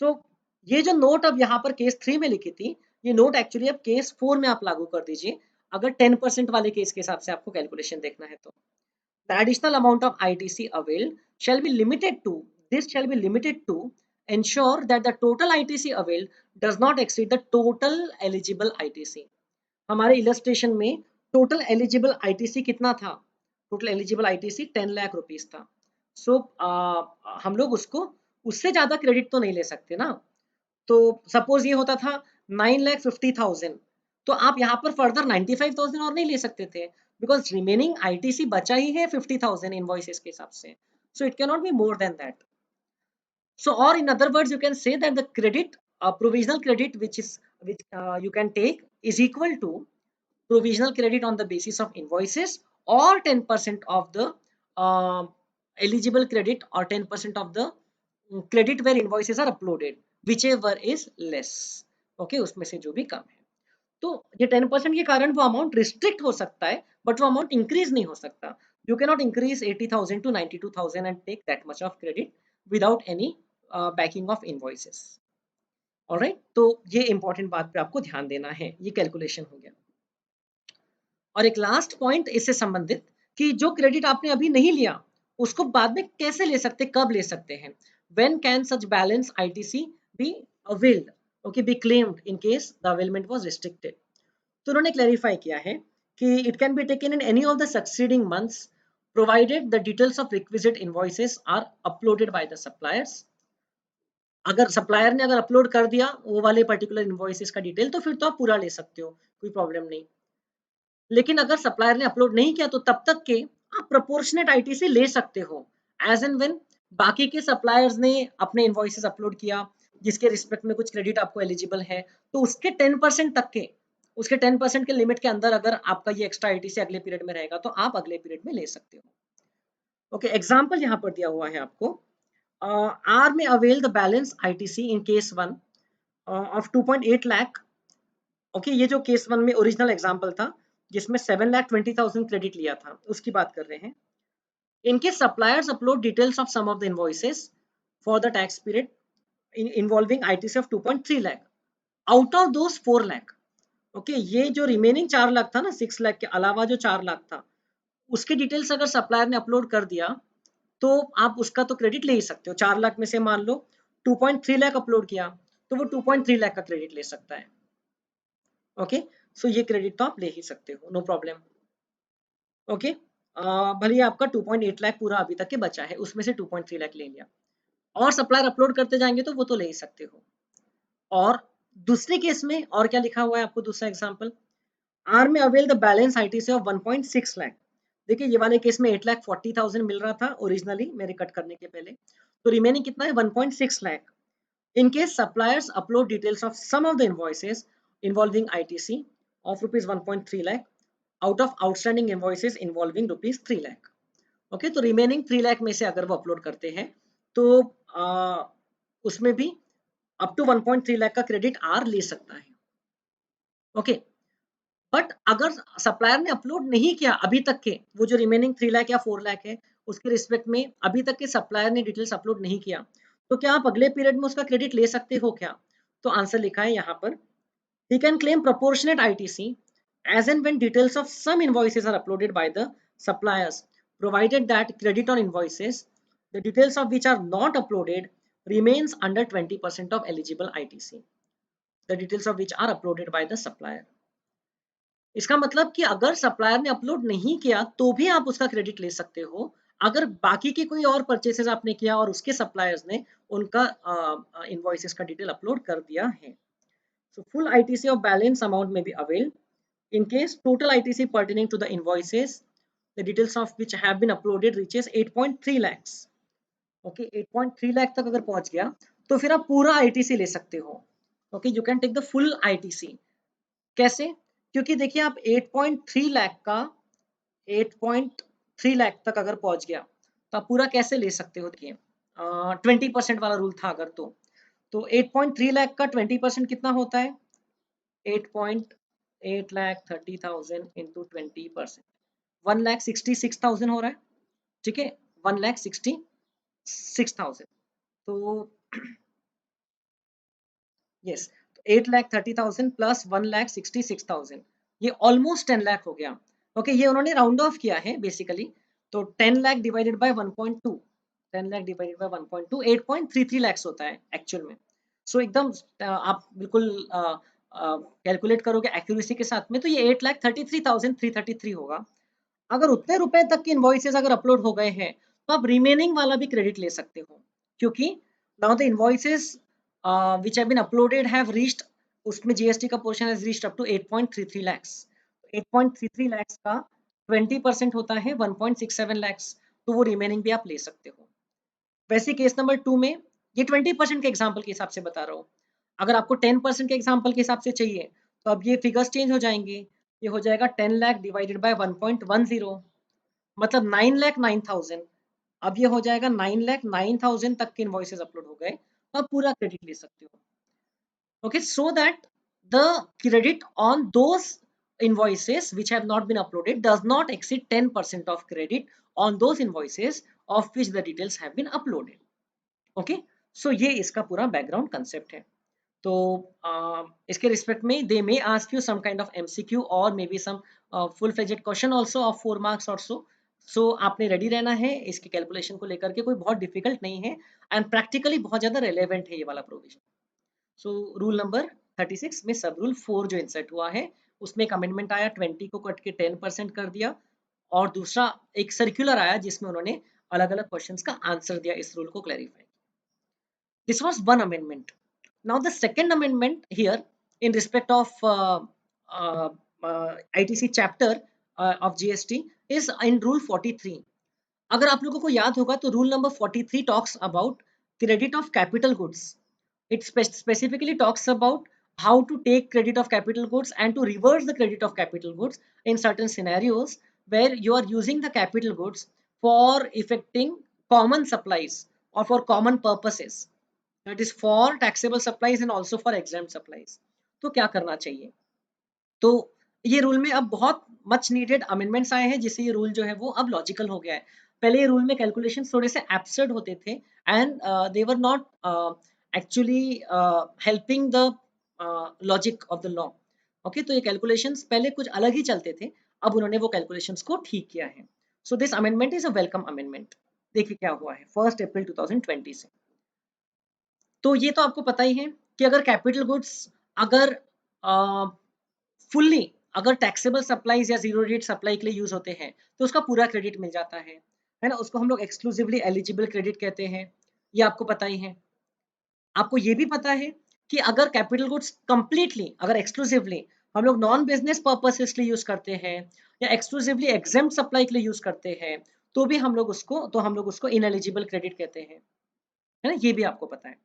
A: सो ये जो नोट अब यहाँ पर केस 3 में लिखी थी, ये नोट एक्चुअली अब केस 4 में आप लागू कर दीजिए, अगर 10% वाले केस के हिसाब से आपको कैलकुलेशन देखना है तो. The additional amount of ITC availed shall be limited to, this shall be limited to ensure that the total ITC availed does not exceed the total eligible ITC. हमारे इलस्ट्रेशन में total eligible ITC कितना था? Total eligible ITC 10 lakh rupees था. सो हम लोग उसको उससे ज्यादा क्रेडिट तो नहीं ले सकते ना. तो सपोज ये होता था 9,50,000, तो आप यहाँ पर फर्दर 95,000 और नहीं ले सकते थे, बिकॉज रिमेनिंग आईटीसी बचा ही है 50,000 इनवॉइसेस के हिसाब से. So it can not be more then that. So, or in other words, you can say that the credit, provisional credit, which you can take, is equal to provisional credit on the basis of invoices, or 10% of the eligible credit, or 10% of the credit where invoices are uploaded, whichever is less. Okay, उसमें से जो भी कम है. तो ये 10% के कारण वो अमाउंट रिस्ट्रिक्ट हो सकता है, बट वो अमाउंट इंक्रीज नहीं हो सकता. You can not increase 80,000 to 92,000 and take that much of credit without any backing of invoices. Alright, तो ये इंपॉर्टेंट बात पे आपको ध्यान देना है. ये कैलकुलेशन हो गया. और एक लास्ट पॉइंट इससे संबंधित, कि जो क्रेडिट आपने अभी नहीं लिया उसको बाद में कैसे ले सकते, कब ले सकते हैं? When can such balance ITC be availed, okay, be claimed in case the availment was restricted. तो उन्होंने क्लैरिफाई किया है कि it can be taken in any of the succeeding months provided the details of requisite invoices are uploaded by the suppliers. अगर supplier ने अगर upload कर दिया वो वाले पर्टिकुलर इनवॉइसेस का डिटेल, तो फिर तो आप पूरा ले सकते हो, कोई प्रॉब्लम नहीं. लेकिन अगर सप्लायर ने अपलोड नहीं किया तो तब तक के आप प्रोपोर्शनेट आईटीसी ले सकते हो, एज एंड व्हेन बाकी के सप्लायर्स ने अपने इनवॉइसेस अपलोड किया जिसके रिस्पेक्ट में कुछ क्रेडिट आपको एलिजिबल है, तो उसके 10% तक के, उसके 10% के लिमिट के अंदर अगर आपका ये एक्स्ट्रा आईटीसी अगले पीरियड में रहेगा तो आप अगले पीरियड में ले सकते हो. ओके, एग्जाम्पल यहाँ पर दिया हुआ है आपको. R may avail the balance ITC in case 1 of 2.8 lakh. Okay, ये जो केस 1 में ओरिजिनल एग्जांपल था जिसमें 7,20,000 क्रेडिट लिया था, उसकी बात कर रहे हैं. In case suppliers upload details of some of the invoices for the tax period involving ITC of 2.3 lakh, out of those 4 lakh. Okay, ये जो रिमेनिंग 4 लाख था ना, 6 लाख के अलावा जो 4 लाख था, उसके डिटेल्स अगर सप्लायर ने अपलोड कर दिया तो आप उसका तो क्रेडिट ले ही सकते हो. 4 लाख में से मान लो 2.3 लाख अपलोड किया, तो वो 2.3 लाख का क्रेडिट ले सकता है. ओके, सो ये क्रेडिट तो आप ले ही सकते हो, नो प्रॉब्लम. ओके, भले आपका 2.8 लाख पूरा अभी तक के बचा है, उसमें से 2.3 लाख ले लिया, और सप्लायर अपलोड करते जाएंगे तो वो तो ले ही सकते हो. और दूसरे केस में और क्या लिखा हुआ है आपको, दूसरा एग्जांपल, आर में avail the balance ITC of 1.6 lakh. देखिए ये वाले केस में 8,40,000 मिल रहा था ओरिजिनली मेरे कट करने के पहले, तो रिमेनिंग कितना है? 1.6 lakh. In case suppliers upload details of some of the invoices involving ITC of rupees 1.3 lakh out of outstanding invoices involving rupees 3 lakh. Okay, तो remaining 3 lakh में से अगर वो अपलोड करते हैं तो उसमें भी अप टू 1.3 लाख का क्रेडिट आर ले सकता है. ओके, बट अगर सप्लायर ने अपलोड नहीं किया अभी तक के, वो जो रिमेनिंग 3 लाख या 4 लाख है उसके रिस्पेक्ट में अभी तक के सप्लायर ने डिटेल्स अपलोड नहीं किया, तो क्या आप अगले पीरियड में उसका क्रेडिट ले सकते हो क्या? तो आंसर लिखा है यहाँ पर, he can claim proportionate ITC as and when details of some invoices are uploaded by the suppliers, provided that credit on invoices, the details of which are not uploaded, remains under 20% of eligible ITC, the details of which are uploaded by the supplier. इसका मतलब कि अगर supplier ने upload नहीं किया तो भी आप उसका क्रेडिट ले सकते हो, अगर बाकी की कोई और परचेसेस आपने किया और उसके सप्लायर्स ने उनका इनवॉइसेस का डिटेल अपलोड कर दिया है. So full ITC of balance amount may be availed. In case total ITC pertaining to the invoices, the details of which have been uploaded reaches 8.3 lakhs. Okay, 8.3 lakh तक अगर पहुंच गया तो फिर आप पूरा ITC ले सकते हो. Okay, you can take the full ITC. कैसे? क्योंकि देखिए आप 8.3 लाख का 8.3 लाख तक अगर पहुंच गया तो आप पूरा कैसे ले सकते हो? देखिए 20% वाला रूल था अगर तो 8.3 लाख का 20% कितना होता है? 8.8 लाख 30,000 इंटू 20%, 1,66,000 हो रहा है. ठीक है, 1,66,000. तो यस, 8,30,000 प्लस 1,66,000, ये ऑलमोस्ट 10 लाख हो गया. ओके, ये उन्होंने राउंड ऑफ किया है बेसिकली. तो 10 lakh divided by 1.2, 10 lakh divided by 1.2 8.33 lakh होता है एक्चुअल में. सो एकदम आप बिल्कुल कैलकुलेट करोगे एक्यूरेसी के साथ में तो ये 8,33,333 होगा. अगर उतने रुपए तक की इनवॉइसेस अगर अपलोड हो गए हैं तो आप रिमेनिंग वाला भी क्रेडिट ले सकते हो, क्योंकि now the invoices which have been uploaded have reached, उसमें जीएसटी का portion has reached up to 8.33 lakhs. 8.33 lakhs का 20% होता है 1.67 lakhs, तो वो रिमेनिंग भी आप ले सकते हो. वैसे केस नंबर 2 में ये 20% के एग्जांपल के हिसाब से बता रहा हूँ. अगर आपको 10% के एग्जांपल के हिसाब से चाहिए तो अब ये फिगर्स चेंज हो जाएंगे. ये हो जाएगा 10 लाख डिवाइडेड बाय 1.10, मतलब 9,09,000. अब ये हो जाएगा 9,09,000 तक के इनवॉइसेस अपलोड हो गए तो आप पूरा क्रेडिट ले सकते हो. Okay, so that the credit on those invoices which have not been uploaded does not exceed 10% of credit on those invoices of which the details have been uploaded. Okay, so ये इसका पूरा background concept है. तो इसके respect में they may ask you some kind of MCQ और may be some full fledged question also of 4 marks और so. सो आपने रेडी रहना है इसके कैलकुलेशन को लेकर के, कोई बहुत डिफिकल्ट नहीं है एंड प्रैक्टिकली बहुत ज्यादा रेलेवेंट है ये वाला प्रोविजन. सो रूल नंबर 36 में सब रूल 4 जो इंसर्ट हुआ है उसमें एक अमेंडमेंट आया, 20 को कट के 10% कर दिया, और दूसरा एक सर्कुलर आया जिसमें उन्होंने अलग अलग क्वेश्चंस का आंसर दिया इस रूल को clarify. This was one amendment. Now the second amendment here in respect of uh, ITC chapter of GST is in rule 43. अगर आप लोगों को याद होगा तो rule number 43 talks about credit of capital goods. It specifically talks about how to take credit of capital goods and to reverse the credit of capital goods in certain scenarios where you are using the capital goods for effecting common supplies or for common purposes. That is for taxable supplies and also for exempt supplies. तो क्या करना चाहिए? तो ये rule में अब बहुत much needed amendments आए हैं जिससे ये रूल जो है वो अब लॉजिकल हो गया है. पहले ये रूल में कैलकुलेशन थोड़े से एब्सर्ड होते थे and they were not actually helping the logic of the law. Okay, तो ये कैलकुलेशंस पहले कुछ अलग ही चलते थे, अब उन्होंने वो कैलकुलेशंस को ठीक किया है. So this amendment is a welcome amendment. देखिए क्या हुआ है 1 अप्रैल 2020 से. तो ये तो आपको पता ही है कि अगर कैपिटल गुड्स अगर फुल्ली अगर टैक्सेबल सप्लाईज या जीरो रेट सप्लाई के लिए यूज होते हैं तो उसका पूरा क्रेडिट मिल जाता है ना. उसको हम लोग एक्सक्लूसिवली एलिजिबल क्रेडिट कहते हैं, ये आपको पता ही है. आपको ये भी पता है कि अगर कैपिटल गुड्स कंप्लीटली अगर एक्सक्लूसिवली हम लोग नॉन बिजनेस पर्पसेस के लिए यूज करते हैं या एक्सक्लूसिवली एग्जेम्प्ट सप्लाई के लिए यूज करते हैं तो भी हम लोग उसको इनएलिजिबल क्रेडिट कहते हैं, है ना. ये भी आपको पता है.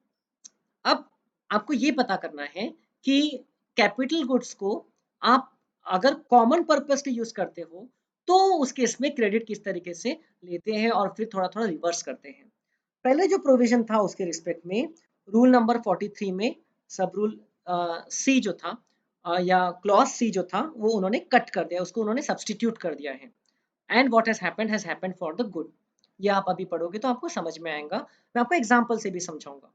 A: अब आपको ये पता करना है कि कैपिटल गुड्स को आप अगर कॉमन पर्पस के यूज करते हो तो उस केस में क्रेडिट किस तरीके से लेते हैं और फिर थोड़ा थोड़ा रिवर्स करते हैं. पहले जो प्रोविजन था उसके रिस्पेक्ट में रूल नंबर 43 में सब रूल सी जो था या क्लॉज सी जो था वो उन्होंने कट कर दिया, उसको उन्होंने सब्सटीट्यूट कर दिया है। And what has happened for the good. ये आप अभी पढ़ोगे तो आपको समझ में आएगा, मैं आपको एग्जांपल से भी समझाऊंगा।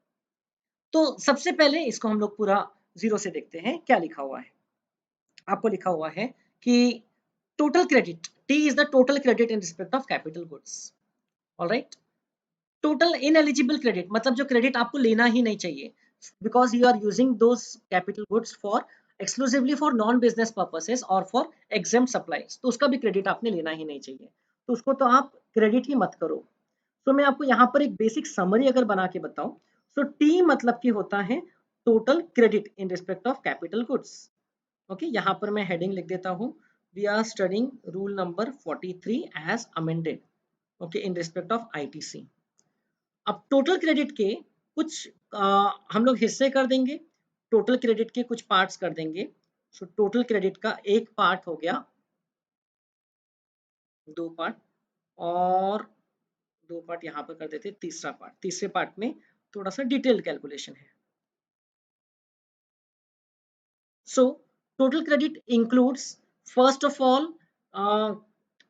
A: तो सबसे पहले इसको हम लोग पूरा जीरो से देखते हैं, क्या लिखा हुआ है। आपको लिखा हुआ है कि total credit, T is the total credit in respect of capital goods. Alright, total ineligible credit मतलब जो क्रेडिट आपको लेना ही नहीं चाहिए, because you are using those capital goods for exclusively for non business purposes और फॉर एग्जाम सप्लाईज, तो उसका भी क्रेडिट आपने लेना ही नहीं चाहिए, तो उसको तो आप क्रेडिट ही मत करो। तो मैं आपको यहाँ पर एक बेसिक समरी अगर बना के बताऊं, तो टी मतलब की होता है total credit in respect of capital goods. Okay, यहाँ पर मैं हेडिंग लिख देता हूँ, we are studying rule number 43 as amended, okay, in respect of ITC. अब टोटल क्रेडिट के कुछ हम लोग हिस्से कर देंगे, टोटल क्रेडिट के कुछ पार्ट्स कर देंगे। सो टोटल क्रेडिट का एक पार्ट हो गया, दो पार्ट, और दो पार्ट यहाँ पर कर देते, तीसरा पार्ट, तीसरे पार्ट में थोड़ा सा डिटेल्ड कैलकुलेशन है। सो total credit includes first of all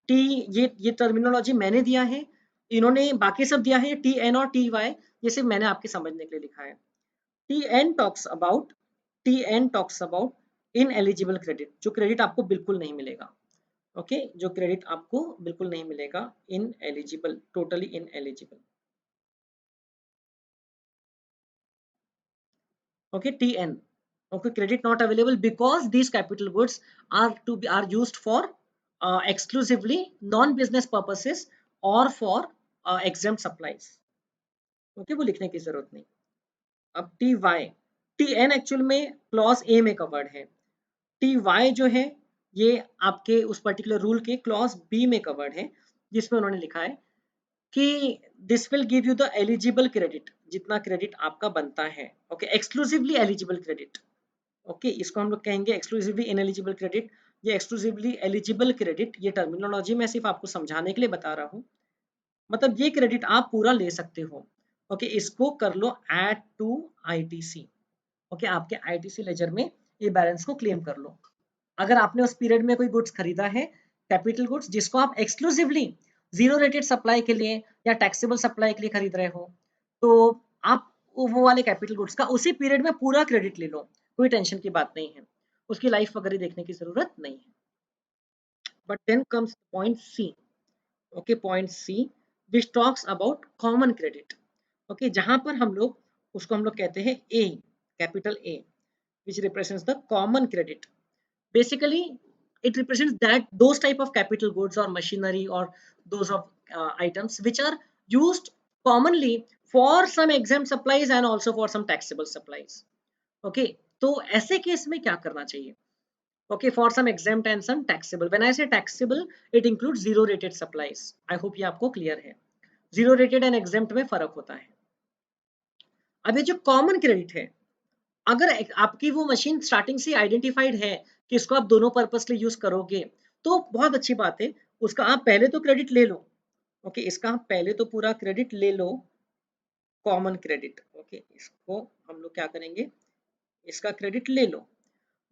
A: T, ये टर्मिनोलॉजी मैंने दिया है, इन्होंने बाकी सब दिया है, टी एन और टी वाई, ये सिर्फ मैंने आपके समझने के लिए लिखा है। TN talks about TN talks about ineligible credit, जो क्रेडिट आपको बिल्कुल नहीं मिलेगा। ओके, जो क्रेडिट आपको बिल्कुल नहीं मिलेगा, ineligible, totally ineligible. Okay, TN, okay, credit not available because these capital goods are used for exclusively non business purposes or for exempt supplies। Okay, वो लिखने की जरूरत नहीं। अब TY, TN एक्चुअल में क्लॉज ए में कवर्ड है, T Y जो है ये आपके उस पर्टिकुलर रूल के क्लॉज बी में कवर्ड है, जिसमें उन्होंने लिखा है कि this will give you the eligible credit, जितना क्रेडिट आपका बनता है। Okay, exclusively eligible credit. Okay, इसको हम लोग कहेंगे एक्सक्लूसिवली इनएलिजिबल क्रेडिट। ये एक्सक्लूसिवली एलिजिबल क्रेडिट, ये टर्मिनोलॉजी मैं सिर्फ आपको समझाने के लिए बता रहा हूँ, मतलब ये क्रेडिट आप पूरा ले सकते हो। ओके, इसको कर लो ऐड टू आईटीसी। ओके, आपके आईटीसी लेजर में ये बैलेंस को क्लेम कर लो। अगर आपने उस पीरियड में कोई गुड्स खरीदा है, कैपिटल गुड्स, जिसको आप एक्सक्लूसिवली जीरो रेटेड सप्लाई के लिए या टैक्सेबल सप्लाई के लिए खरीद रहे हो, तो आप वो वाले कैपिटल गुड्स का उसी पीरियड में पूरा क्रेडिट ले लो, कोई टेंशन की बात नहीं है, उसकी लाइफ वगैरह देखने की जरूरत नहीं है। But then comes point C. Okay, point C which talks about common credit. Okay, जहां पर हम लोग उसको हम लोग कहते हैं A, capital A, which represents the common credit. Basically, it represents that those type of capital goods or machinery or those of items which are used commonly for some exempt supplies and also for some taxable supplies। Okay, तो ऐसे case में क्या करना चाहिए? Okay, for some exempt and some taxable, when I say taxable it includes zero rated supplies। I hope ये आपको clear है, zero rated and exempt में फर्क होता है। अब ये जो कॉमन क्रेडिट है, अगर आपकी वो मशीन स्टार्टिंग से आइडेंटिफाइड है कि इसको आप दोनों पर्पस के लिए यूज करोगे, तो बहुत अच्छी बात है, उसका आप पहले तो क्रेडिट ले लो। ओके, इसका आप पहले तो पूरा क्रेडिट ले लो, कॉमन क्रेडिट। ओके, इसको हम लोग क्या करेंगे, इसका क्रेडिट ले लो,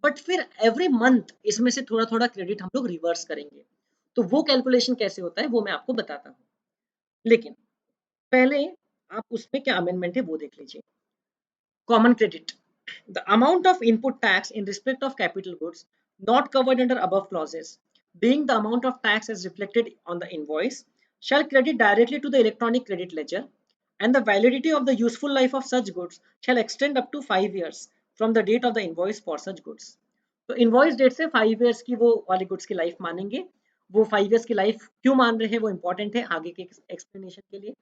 A: बट फिर एवरी मंथ इसमें से थोड़ा थोड़ा क्रेडिट हम लोग रिवर्स करेंगे। तो वो कैलकुलेशन कैसे होता है वो मैं आपको बताता हूँ, लेकिन पहले आप उसमें क्या अमेंडमेंट है वो देख लीजिए। Common credit. The amount of input tax in respect of capital goods not covered under above clauses, being the amount of tax as reflected on the invoice, shall credit directly to the electronic credit ledger, and the validity of the useful life of such goods shall extend up to 5 years from the date of the invoice for such goods। तो invoice date से 5 years की वो वाली goods की life मानेंगे। वो 5 years की life क्यों मान रहे हैं वो इंपॉर्टेंट है आगे के एक्सप्लेनेशन के लिए।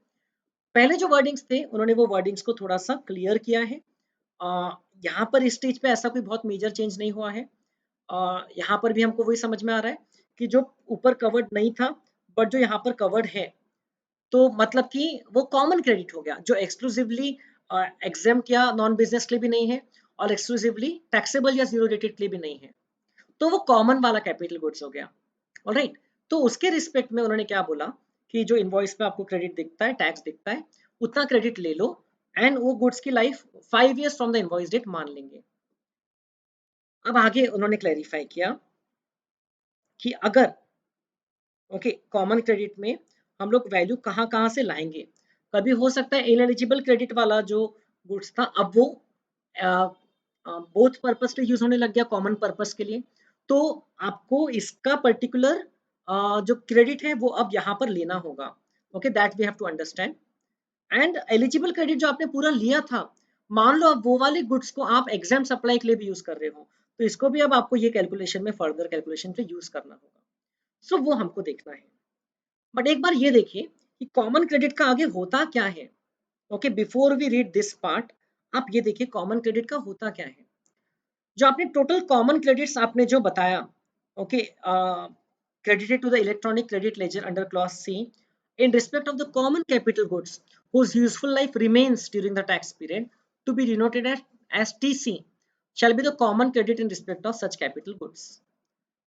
A: पहले जो वर्डिंग्स थे उन्होंने वो वर्डिंग्स को थोड़ा सा क्लियर किया है। यहाँ पर इस स्टेज पे ऐसा कोई बहुत मेजर चेंज नहीं हुआ है। यहाँ पर भी हमको वही समझ में आ रहा है कि जो ऊपर कवर्ड नहीं था बट जो यहाँ पर कवर्ड है, तो मतलब कि वो कॉमन क्रेडिट हो गया, जो एक्सक्लूसिवली एग्जाम या नॉन बिजनेस के लिए भी नहीं है और एक्सक्लूसिवली टैक्सेबल या जीरो रेटेड के लिए भी नहीं है, तो वो कॉमन वाला कैपिटल गुड्स हो गया। ऑलराइट, तो उसके रिस्पेक्ट में उन्होंने क्या बोला कि जो इनवॉइस पे आपको क्रेडिट दिखता है, टैक्स दिखता है, उतना क्रेडिट ले लो, एंड वो गुड्स की life 5 years from the invoice date मान लेंगे। अब आगे उन्होंने क्लैरिफाई किया कि अगर ओके कॉमन क्रेडिट में हम लोग वैल्यू कहाँ कहाँ से लाएंगे। कभी हो सकता है इनएलिजिबल क्रेडिट वाला जो गुड्स था अब वो बोथ पर्पस के यूज होने लग गया कॉमन पर्पस के लिए। तो आपको इसका पर्टिकुलर जो क्रेडिट है वो अब यहाँ पर लेना होगा। Okay that we have to understand. And eligible credit जो आपने पूरा लिया था, मान लो अब वो वाले गुड्स को आप एग्जाम सप्लाई के लिए भी यूज कर रहे हो, तो इसको भी अब आपको ये कैलकुलेशन में फर्दर कैलकुलेशन पे यूज करना होगा। सो वो हमको देखना है। बट एक बार ये देखिए कि कॉमन क्रेडिट का आगे होता क्या है। Okay before we read this part, आप ये देखिए कॉमन क्रेडिट का होता क्या है। जो आपने टोटल कॉमन क्रेडिट्स आपने जो बताया, okay credited to the electronic credit ledger under clause C in respect of the common capital goods whose useful life remains during the tax period to be denoted as TC shall be the common credit in respect of such capital goods.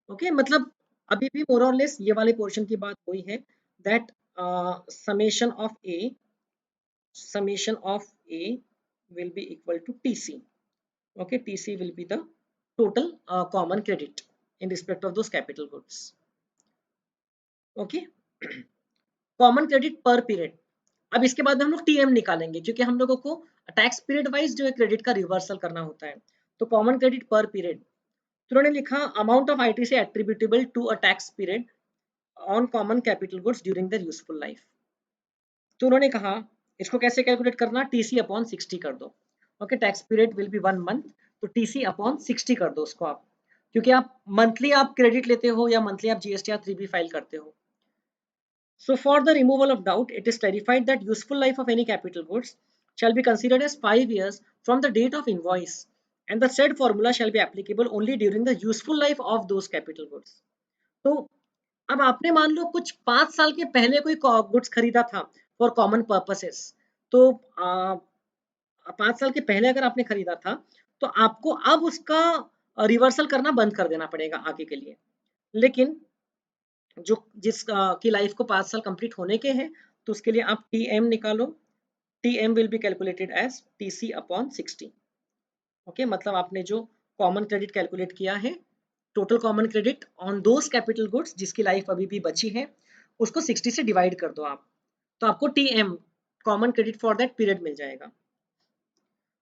A: Okay मतलब अभी भी मोर और less ये वाले portion की बात हुई है that summation of a will be equal to TC. Okay, TC will be the total common credit in respect of those capital goods. Okay, common credit पर पीरियड। अब इसके बाद में हम लोग टीएम निकालेंगे क्योंकि हम लोगों को टैक्स पीरियड वाइज जो है क्रेडिट का रिवर्सल करना होता है। तो कॉमन क्रेडिट पर पीरियड, तो उन्होंने लिखा amount of ITC attributable to a tax period on common capital goods during their useful life. तो उन्होंने कहा इसको कैसे कैलकुलेट करना, टीसी अपॉन 60 कर दो। Okay tax period will be 1 month, तो टीसी अपॉन 60 कर दो उसको आप, क्योंकि आप मंथली आप क्रेडिट लेते हो या मंथली आप जीएसटी 3B फाइल करते हो। So for the removal of doubt, it is clarified that useful life of any capital goods shall be considered as 5 years from the date of invoice, and the said formula shall be applicable only during the useful life of those capital goods. तो अब आपने मान लो कुछ 5 साल के पहले कोई goods खरीदा था फॉर कॉमन पर्पसेस, तो 5 साल के पहले अगर आपने खरीदा था तो आपको अब उसका रिवर्सल करना बंद कर देना पड़ेगा आगे के लिए। लेकिन जो जिस की लाइफ को 5 साल कंप्लीट होने के हैं, तो उसके लिए आप टी एम निकालो। T M will be calculated as T C upon 60। Okay मतलब आपने जो कॉमन क्रेडिट कैलकुलेट किया है, total common credit on those capital goods जिसकी लाइफ अभी भी बची है, उसको 60 से डिवाइड कर दो आप, तो आपको T M common credit for that period मिल जाएगा।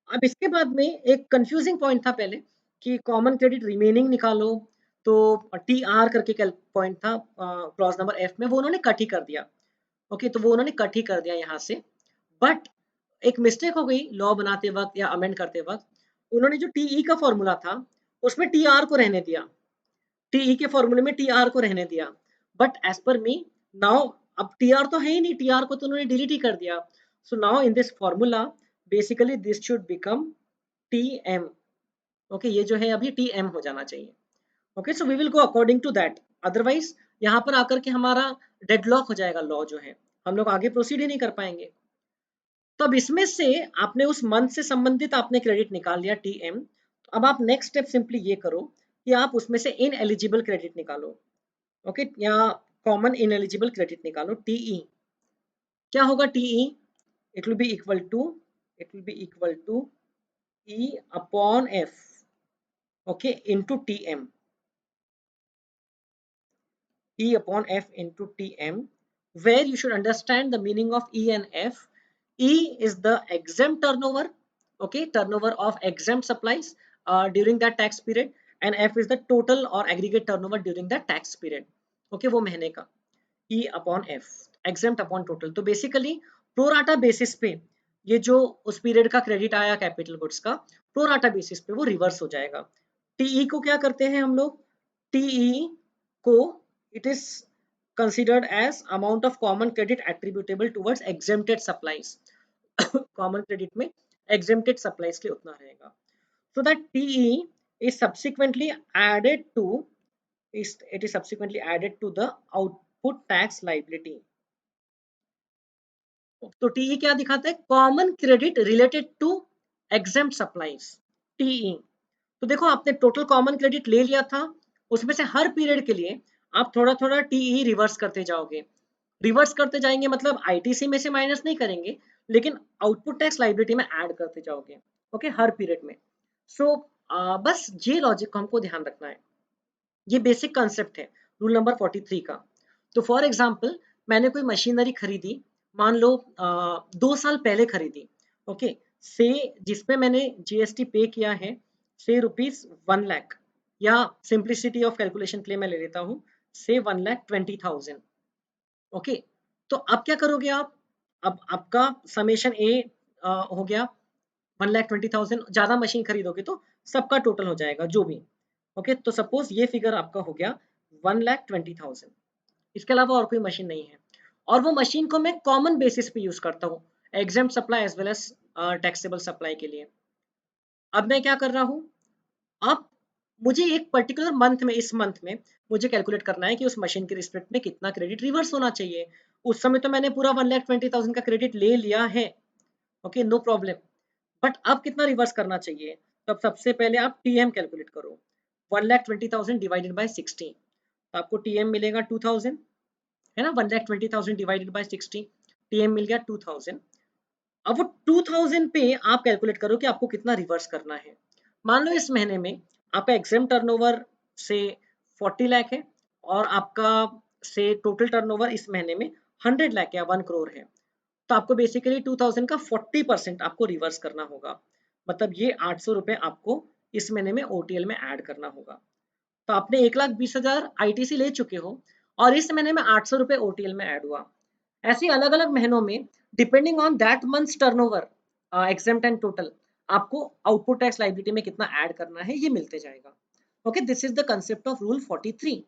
A: अब इसके बाद में एक कंफ्यूजिंग पॉइंट था पहले कि कॉमन क्रेडिट रिमेनिंग निकालो, तो टी आर करके पॉइंट था क्लॉज नंबर एफ में, वो उन्होंने कट ही कर दिया। ओके तो वो उन्होंने कट ही कर दिया यहाँ से। बट एक मिस्टेक हो गई लॉ बनाते वक्त या अमेंड करते वक्त, उन्होंने जो टीई का फॉर्मूला था उसमें टी आर को रहने दिया, टीई के फॉर्मूले में टी आर को रहने दिया। But as per me now अब टी आर तो है ही नहीं, टी आर को तो उन्होंने डिलीट ही कर दिया। So now in this formula basically this should become T M. Okay ये जो है अभी टी एम हो जाना चाहिए। Okay so we will go according to that, otherwise यहाँ पर आकर के हमारा डेडलॉक हो जाएगा लॉ जो है, हम लोग आगे प्रोसीड ही नहीं कर पाएंगे। तो अब इसमें से आपने उस मंथ से संबंधित आपने क्रेडिट निकाल लिया टी एम। तो अब आप नेक्स्ट स्टेप सिंपली ये करो कि आप उसमें से इन एलिजिबल क्रेडिट निकालो। ओके या कॉमन इन एलिजिबल क्रेडिट निकालो टीई। क्या होगा T E, it will be equal to E upon F, okay into T M, E upon F into TM, where you should understand the meaning of E and F. E is the exempt turnover, okay, turnover of exempt supplies during that tax period, and F is the total or aggregate turnover during that tax period. Okay, वो महीने का E upon F, exempt upon total. तो basically pro rata basis पे ये जो उस period का credit आया कैपिटल गुड्स का, प्रोराटा बेसिस पे वो रिवर्स हो जाएगा। टीई को क्या करते हैं हम लोग, टीई को it is considered as amount of common credit attributable towards exempted supplies. common credit में exempted supplies के उतना रहेगा। So that TE is subsequently added to it is subsequently added to the output tax liability. तो T E क्या दिखाता है, common credit related to exempt supplies T E. तो देखो आपने टोटल कॉमन क्रेडिट ले लिया था, उसमें से हर पीरियड के लिए आप थोड़ा थोड़ा टीई रिवर्स करते जाओगे। रिवर्स करते जाएंगे मतलब आईटीसी में से माइनस नहीं करेंगे, लेकिन आउटपुट टैक्स लाइबिलिटी में ऐड करते जाओगे। ओके हर पीरियड में। सो बस ये लॉजिक को हमको ध्यान रखना है, ये बेसिक कंसेप्ट है रूल नंबर 43 का। तो फॉर एग्जांपल मैंने कोई मशीनरी खरीदी, मान लो 2 साल पहले खरीदी, ओके, से जिसपे मैंने जीएसटी पे किया है से ₹1 लाख, या सिंप्लिसिटी ऑफ कैलकुलेशन के लिए मैं ले लेता हूँ से 1,20,000। ओके, तो अब क्या करोगे आप, अब आपका समेशन ए हो गया 1,20,000, ज्यादा मशीन खरीदोगे तो सबका टोटल हो जाएगा जो भी। ओके, तो सपोज ये फिगर आपका हो गया 1,20,000, इसके अलावा और कोई मशीन नहीं है, और वो मशीन को मैं कॉमन बेसिस पे यूज करता हूँ, exempt supply as well as taxable supply के लिए। अब मैं क्या कर रहा हूँ, अब मुझे एक पर्टिकुलर मंथ में, इस मंथ में मुझे कैलकुलेट करना है कि उस मशीन के रिस्पेक्ट में कितना क्रेडिट रिवर्स होना चाहिए। उस समय तो मैंने पूरा 1,20,000 का क्रेडिट ले लिया है, ओके, नो प्रॉब्लम, बट अब कितना रिवर्स करना चाहिए। तो अब सबसे पहले आप टीएम कैलकुलेट करो, 1,20,000 डिवाइडेड बाय 60, तो आपको टीएम मिलेगा 2,000, है ना, 1,20,000 डिवाइडेड बाय 60, टीएम मिल गया 2,000। अब वो 2,000 पे आप कैलकुलेट करो कि आपको कितना रिवर्स करना है। मान लो इस महीने में आपका एग्जाम टर्नओवर से 40 लाख है, और आपका से टोटल टर्नओवर इस महीने में 100 लाख या 1 करोड़ है, तो आपको बेसिकली 2,000 का 40% आपको रिवर्स करना होगा। मतलब ये 800 रुपए आपको इस महीने में ओटीएल में ऐड करना होगा। तो आपने 1,20,000 आईटीसी ले चुके हो, और इस महीने में 800 रुपए ओटीएल में ऐड हुआ। ऐसे अलग अलग महीनों में depending on that months turnover, exempt and total, आपको आउटपुट टैक्स लायबिलिटी में कितना ऐड करना है ये मिलते जाएगा। Okay, this is the concept of rule 43।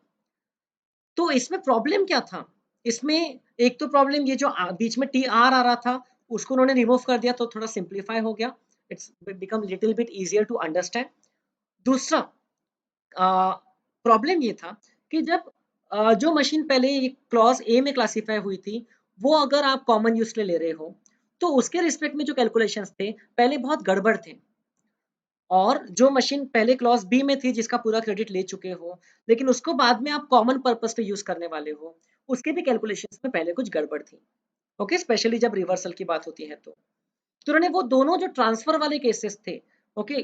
A: तो इसमें प्रॉब्लम क्या था, इसमें एक तो प्रॉब्लम ये जो बीच में टी आर आ रहा था उसको उन्होंने रिमूव कर दिया, तो थोड़ा सिंप्लीफाई हो गया, it's become little bit easier to understand. दूसरा प्रॉब्लम ये था कि जब जो मशीन पहले क्लॉज ए में क्लासिफाई हुई थी, वो अगर आप कॉमन यूज के लिए ले रहे हो, तो उसके रिस्पेक्ट में जो कैलकुलेशंस थे पहले बहुत गड़बड़ थे, और जो मशीन पहले क्लॉज बी में थी जिसका पूरा क्रेडिट ले चुके हो, लेकिन उसको बाद में आप कॉमन पर्पस पे यूज करने वाले हो, उसके भी कैलकुलेशंस में पहले कुछ गड़बड़ थी। ओके, स्पेशली जब रिवर्सल की बात होती है तो उन्होंने वो दोनों जो ट्रांसफर वाले केसेस थे, ओके,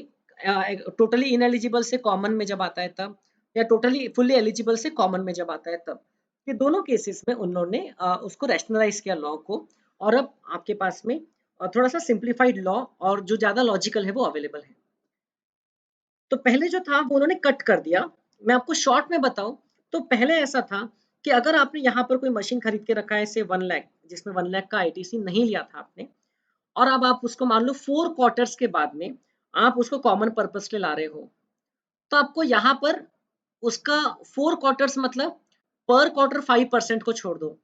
A: टोटली इनएलिजिबल से कॉमन में जब आता है तब, या टोटली फुल्ली एलिजिबल से कॉमन में जब आता है तब, ये दोनों केसेस में उन्होंने उसको रैशनलाइज किया लॉ को, और अब आपके पास में थोड़ा सा सिंप्लीफाइड लॉ और जो ज्यादा लॉजिकल है वो अवेलेबल है। तो पहले जो था वो उन्होंने कट कर दिया। मैं आपको शॉर्ट में बताऊं तो पहले ऐसा था कि अगर आपने यहाँ पर कोई मशीन खरीद के रखा है से 1 लाख, जिसमें 1 लाख का आईटीसी नहीं लिया था आपने, और अब आप उसको मान लो 4 क्वार्टर्स के बाद में आप उसको कॉमन पर्पस के ला रहे हो, तो आपको यहाँ पर उसका 4 क्वार्टर्स मतलब पर क्वार्टर 5% को छोड़ दो,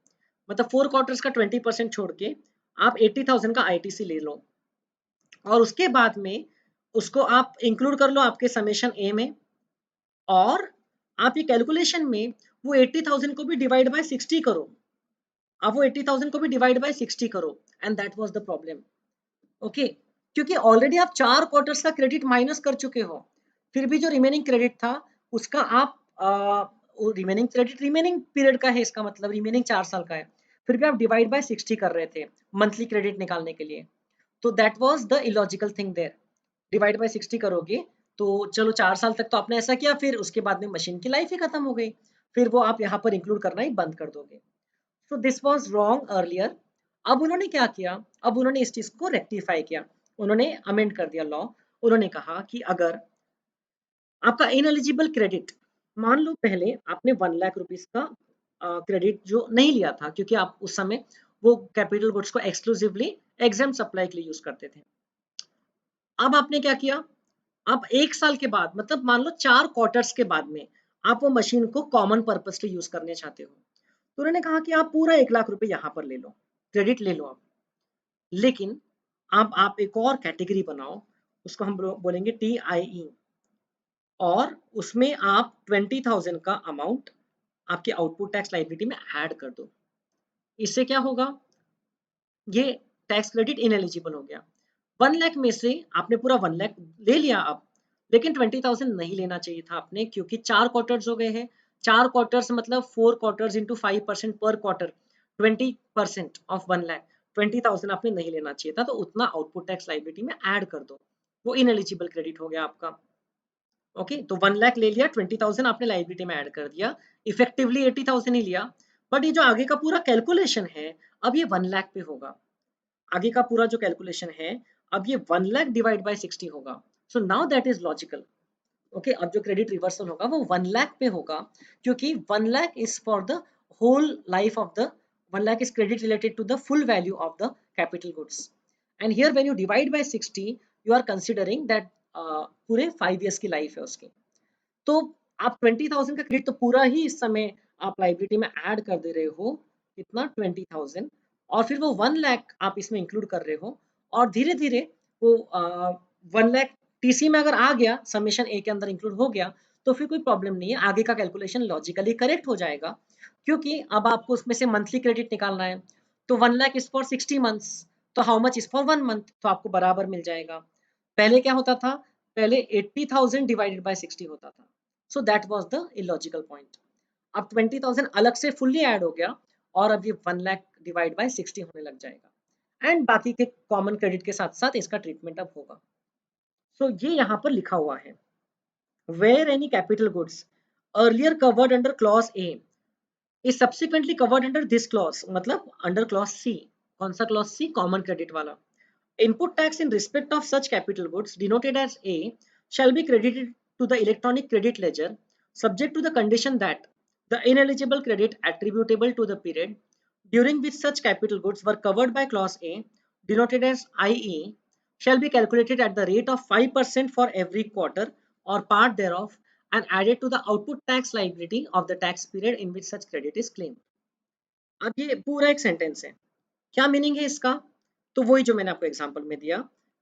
A: मतलब 4 क्वार्टर्स का 20% छोड़ के आप 80,000 का आईटीसी ले लो, और उसके बाद में उसको आप इंक्लूड कर लो आपके समेशन ए में, और आप ये कैलकुलेशन में वो 80,000 को भी डिवाइड बाय 60 करो, आप वो 80,000 को भी डिवाइड बाय 60 करो, and that was the problem. Okay, क्योंकि ऑलरेडी आप 4 क्वार्टर्स का क्रेडिट माइनस कर चुके हो, फिर भी जो रिमेनिंग क्रेडिट था उसका आप रिमेनिंग क्रेडिट रिमेनिंग पीरियड का है, इसका मतलब रिमेनिंग 4 साल का है, फिर भी आप डिवाइड बाय 60 कर रहे थे मंथली क्रेडिट निकालने के लिए। तो that was the illogical thing there, divide by 60 करोगे तो चलो 4 साल तक तो आपने ऐसा किया, फिर उसके बाद में मशीन की लाइफ ही खत्म हो गई, फिर वो आप यहाँ पर इंक्लूड करना ही बंद कर दोगे। So this was wrong earlier. अब उन्होंने क्या किया, अब उन्होंने इस चीज को रेक्टिफाई किया, उन्होंने अमेंड कर दिया लॉ। उन्होंने कहा कि अगर आपका इनएलिजिबल क्रेडिट, मान लो पहले आपने 1 लाख रुपीज का क्रेडिट जो नहीं लिया था, क्योंकि आप उस समय वो कैपिटल गुड्स को एक्सक्लूसिवली एग्जाम सप्लाई के लिए यूज करते थे। अब आपने क्या किया, आप 1 साल के बाद मतलब मान लो 4 क्वार्टर्स के बाद में आप वो मशीन को कॉमन पर्पस के यूज करने चाहते हो, तो उन्होंने कहा कि आप पूरा 1 लाख रुपए यहाँ पर ले लो, क्रेडिट ले लो आप, लेकिन अब आप एक और कैटेगरी बनाओ, उसको हम बोलेंगे टीआईई, और उसमें आप 20,000 का अमाउंट आपके आउटपुट टैक्स लायबिलिटी में ऐड कर दो। इससे क्या होगा, ये टैक्स क्रेडिट इनएलिजिबल हो गया। 1 लाख में से आपने पूरा 1 लाख ले लिया अब, लेकिन 20,000 नहीं लेना चाहिए था आपने, क्योंकि 4 क्वार्टर्स हो गए हैं। 4 क्वार्टर्स मतलब 4 क्वार्टर्स इंटू 5% पर क्वार्टर, 20% ऑफ 1 लाख, 20,000 आपने नहीं लेना चाहिए था, तो उतना आउटपुट टैक्स लाइबिलिटी में ऐड कर दो, वो इनएलिजिबल क्रेडिट हो गया आपका। ओके, तो 1 लाख ले लिया, 20,000 आपने लायबिलिटी में ऐड कर दिया, इफेक्टिवली 80,000 ही लिया। बट ये जो आगे का पूरा कैलकुलेशन है, अब ये 1 लाख पे होगा। आगे का पूरा जो कैलकुलेशन है, अब ये 1 लाख डिवाइड बाय 60 होगा। So now that is logical. Okay, अब जो क्रेडिट रिवर्सल होगा वो 1 लाख पे होगा, क्योंकि 1 lakh is for the whole life of the 1 lakh is credit related to the full value of the capital goods. And here when you divide by 60, you are considering that पूरे 5 years की life है उसकी। तो आप 20,000 का credit तो पूरा ही इस समय आप लाइबिलिटी में ऐड कर दे रहे हो, कितना 20,000, और फिर वो 1 लाख आप इसमें इंक्लूड कर रहे हो, और धीरे धीरे वो 1 लाख टीसी में अगर आ गया, समेशन ए के अंदर इंक्लूड हो गया, तो फिर कोई प्रॉब्लम नहीं है, आगे का कैलकुलेशन लॉजिकली करेक्ट हो जाएगा, क्योंकि अब आपको उसमें से मंथली क्रेडिट निकालना है। तो 1 लाख इज फॉर 60 मंथ्स, तो how much is for 1 month, तो आपको बराबर मिल जाएगा। पहले क्या होता था, पहले 80,000 डिवाइडेड बाय 60 होता था, so that was the illogical point. अब 20,000 अलग से फुल्ली ऐड हो गया, और अब ये 1 लाख डिवाइड बाय 60 होने लग जाएगा, एंड बाकी के कॉमन क्रेडिट के साथ साथ इसका ट्रीटमेंट अब होगा। सो ये यहाँ पर लिखा हुआ है, where any capital goods earlier covered under clause A is subsequently covered under this clause, मतलब under clause C। कौन सा clause C? Common credit वाला। Input tax in respect of such capital goods denoted as A shall be credited to the electronic credit ledger, subject to the condition that the ineligible credit attributable to the period during which such capital goods were covered by clause A, denoted as IE, shall be calculated at the rate of 5% for every quarter or part thereof, and added to the output tax liability of the tax period in which such credit is claimed। अब ये पूरा एक sentence है, क्या meaning है इसका? तो वही जो मैंने आपको एग्जांपल में दिया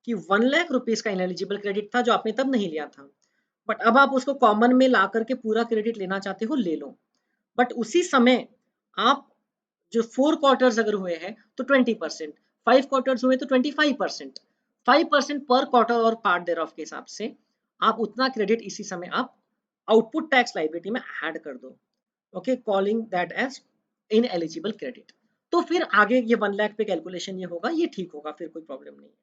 A: कि 1 लाख रुपीस का इनएलिजिबल क्रेडिट था जो आपने तब नहीं लिया था, बट अब आप उसको कॉमन में ला करके पूरा क्रेडिट लेना चाहते हो, ले लो। बट उसी समय आप जो 4 क्वार्टर्स अगर हुए हैं तो 20%, 5 क्वार्टर्स हुए तो 25%, 5% पर क्वार्टर और पार्ट देयर ऑफ के हिसाब से आप उतना क्रेडिट इसी समय आप आउटपुट टैक्स लायबिलिटी में ऐड कर दो। Okay, calling that as ineligible credit. तो फिर आगे ये 1 लाख पे कैलकुलेशन ये होगा, ये ठीक होगा, फिर कोई प्रॉब्लम नहीं है।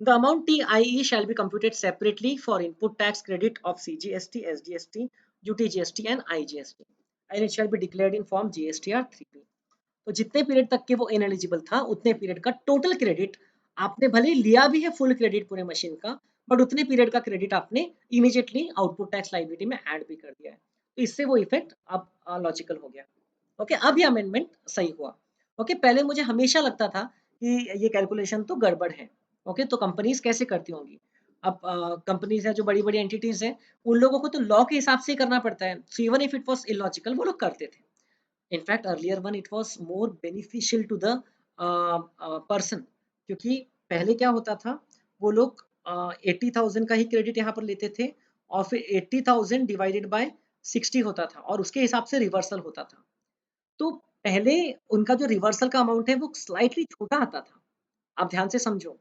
A: The amount TIE shall be computed separately for input tax credit of CGST, SGST, UTGST and IGST, and it shall be declared in form GSTR 3P। तो जितने पीरियड तक के वो इनएलिजिबल था, उतने पीरियड का टोटल क्रेडिट आपने भले लिया भी है फुल क्रेडिट पूरे मशीन का, बट उतने पीरियड का क्रेडिट आपने इमीडिएटली आउटपुट टैक्स लायबिलिटी में ऐड भी कर दिया है। तो इससे वो इफेक्ट अब लॉजिकल हो गया। ओके, अब ये अमेंडमेंट सही हुआ। ओके, पहले मुझे हमेशा लगता था कि ये कैलकुलेशन तो गड़बड़ है। ओके, तो कंपनीज कैसे करती होंगी? अब कंपनीज है जो बड़ी बड़ी एंटिटीज है, उन लोगों को तो लॉ के हिसाब से ही करना पड़ता है, so even if it was illogical वो लोग करते थे। in fact earlier one it was more beneficial to the person, क्योंकि पहले क्या होता था, वो लोग 80,000 का ही क्रेडिट यहाँ पर लेते थे, और फिर 80,000 डिवाइडेड बाय 60 होता था, और उसके हिसाब से रिवर्सल होता था। तो पहले उनका जो रिवर्सल का अमाउंट है वो स्लाइटली छोटा आता था। आप ध्यान से समझो,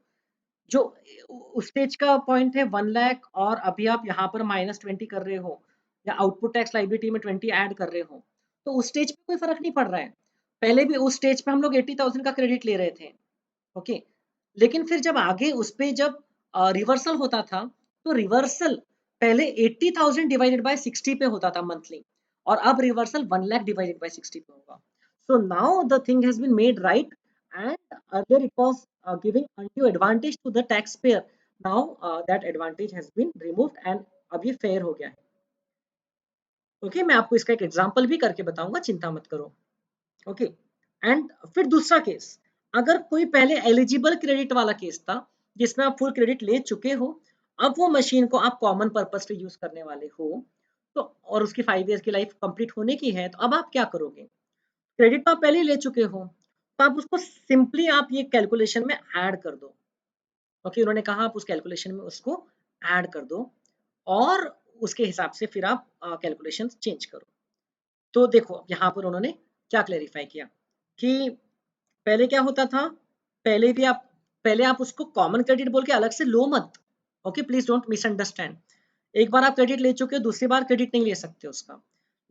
A: जो उस स्टेज का पॉइंट है 1 लाख, और अभी आप यहाँ पर -20 कर रहे हो, या आउटपुट टैक्स लायबिलिटी में 20 ऐड कर रहे हो, तो उस स्टेज पे कोई फर्क नहीं पड़ रहा है। पहले भी उस स्टेज पे हम लोग 80,000 का क्रेडिट ले रहे थे। ओके, लेकिन फिर जब आगे उस पे जब रिवर्सल होता था, तो रिवर्सल पहले 80,000 डिवाइडेड बाय 60 पे होता था मंथली, और अब रिवर्सल 1 लाख डिवाइडेड बाय 60 पे होगा। So now the thing has been made right, and earlier it was giving undue advantage to the taxpayer। Now that advantage has been removed, and अब ये fair हो गया है। ओके, मैं आपको इसका एक एग्जांपल भी करके बताऊंगा, चिंता मत करो। ओके, एंड फिर दूसरा केस, अगर कोई पहले एलिजिबल क्रेडिट वाला केस था जिसमें आप फुल क्रेडिट ले चुके हो, अब वो मशीन को आप कॉमन पर्पस से यूज करने वाले हो, तो और उसकी 5 ईयर्स की लाइफ कंप्लीट होने की है, तो अब आप क्या करोगे? क्रेडिट तो आप पहले ही ले चुके हो, तो आप उसको सिंपली आप ये कैलकुलेशन में ऐड कर दो। ओके, उन्होंने कहा आप उस कैलकुलेशन में उसको ऐड कर दो, और उसके हिसाब से फिर आप कैलकुलेशन चेंज करो। तो देखो यहाँ पर उन्होंने क्या क्लेरिफाई किया कि पहले क्या होता था, पहले भी आप पहले आप उसको कॉमन क्रेडिट बोल के अलग से लो मत। Okay, please don't misunderstand. एक बार आप क्रेडिट ले चुके हो, दूसरी बार क्रेडिट नहीं ले सकते उसका,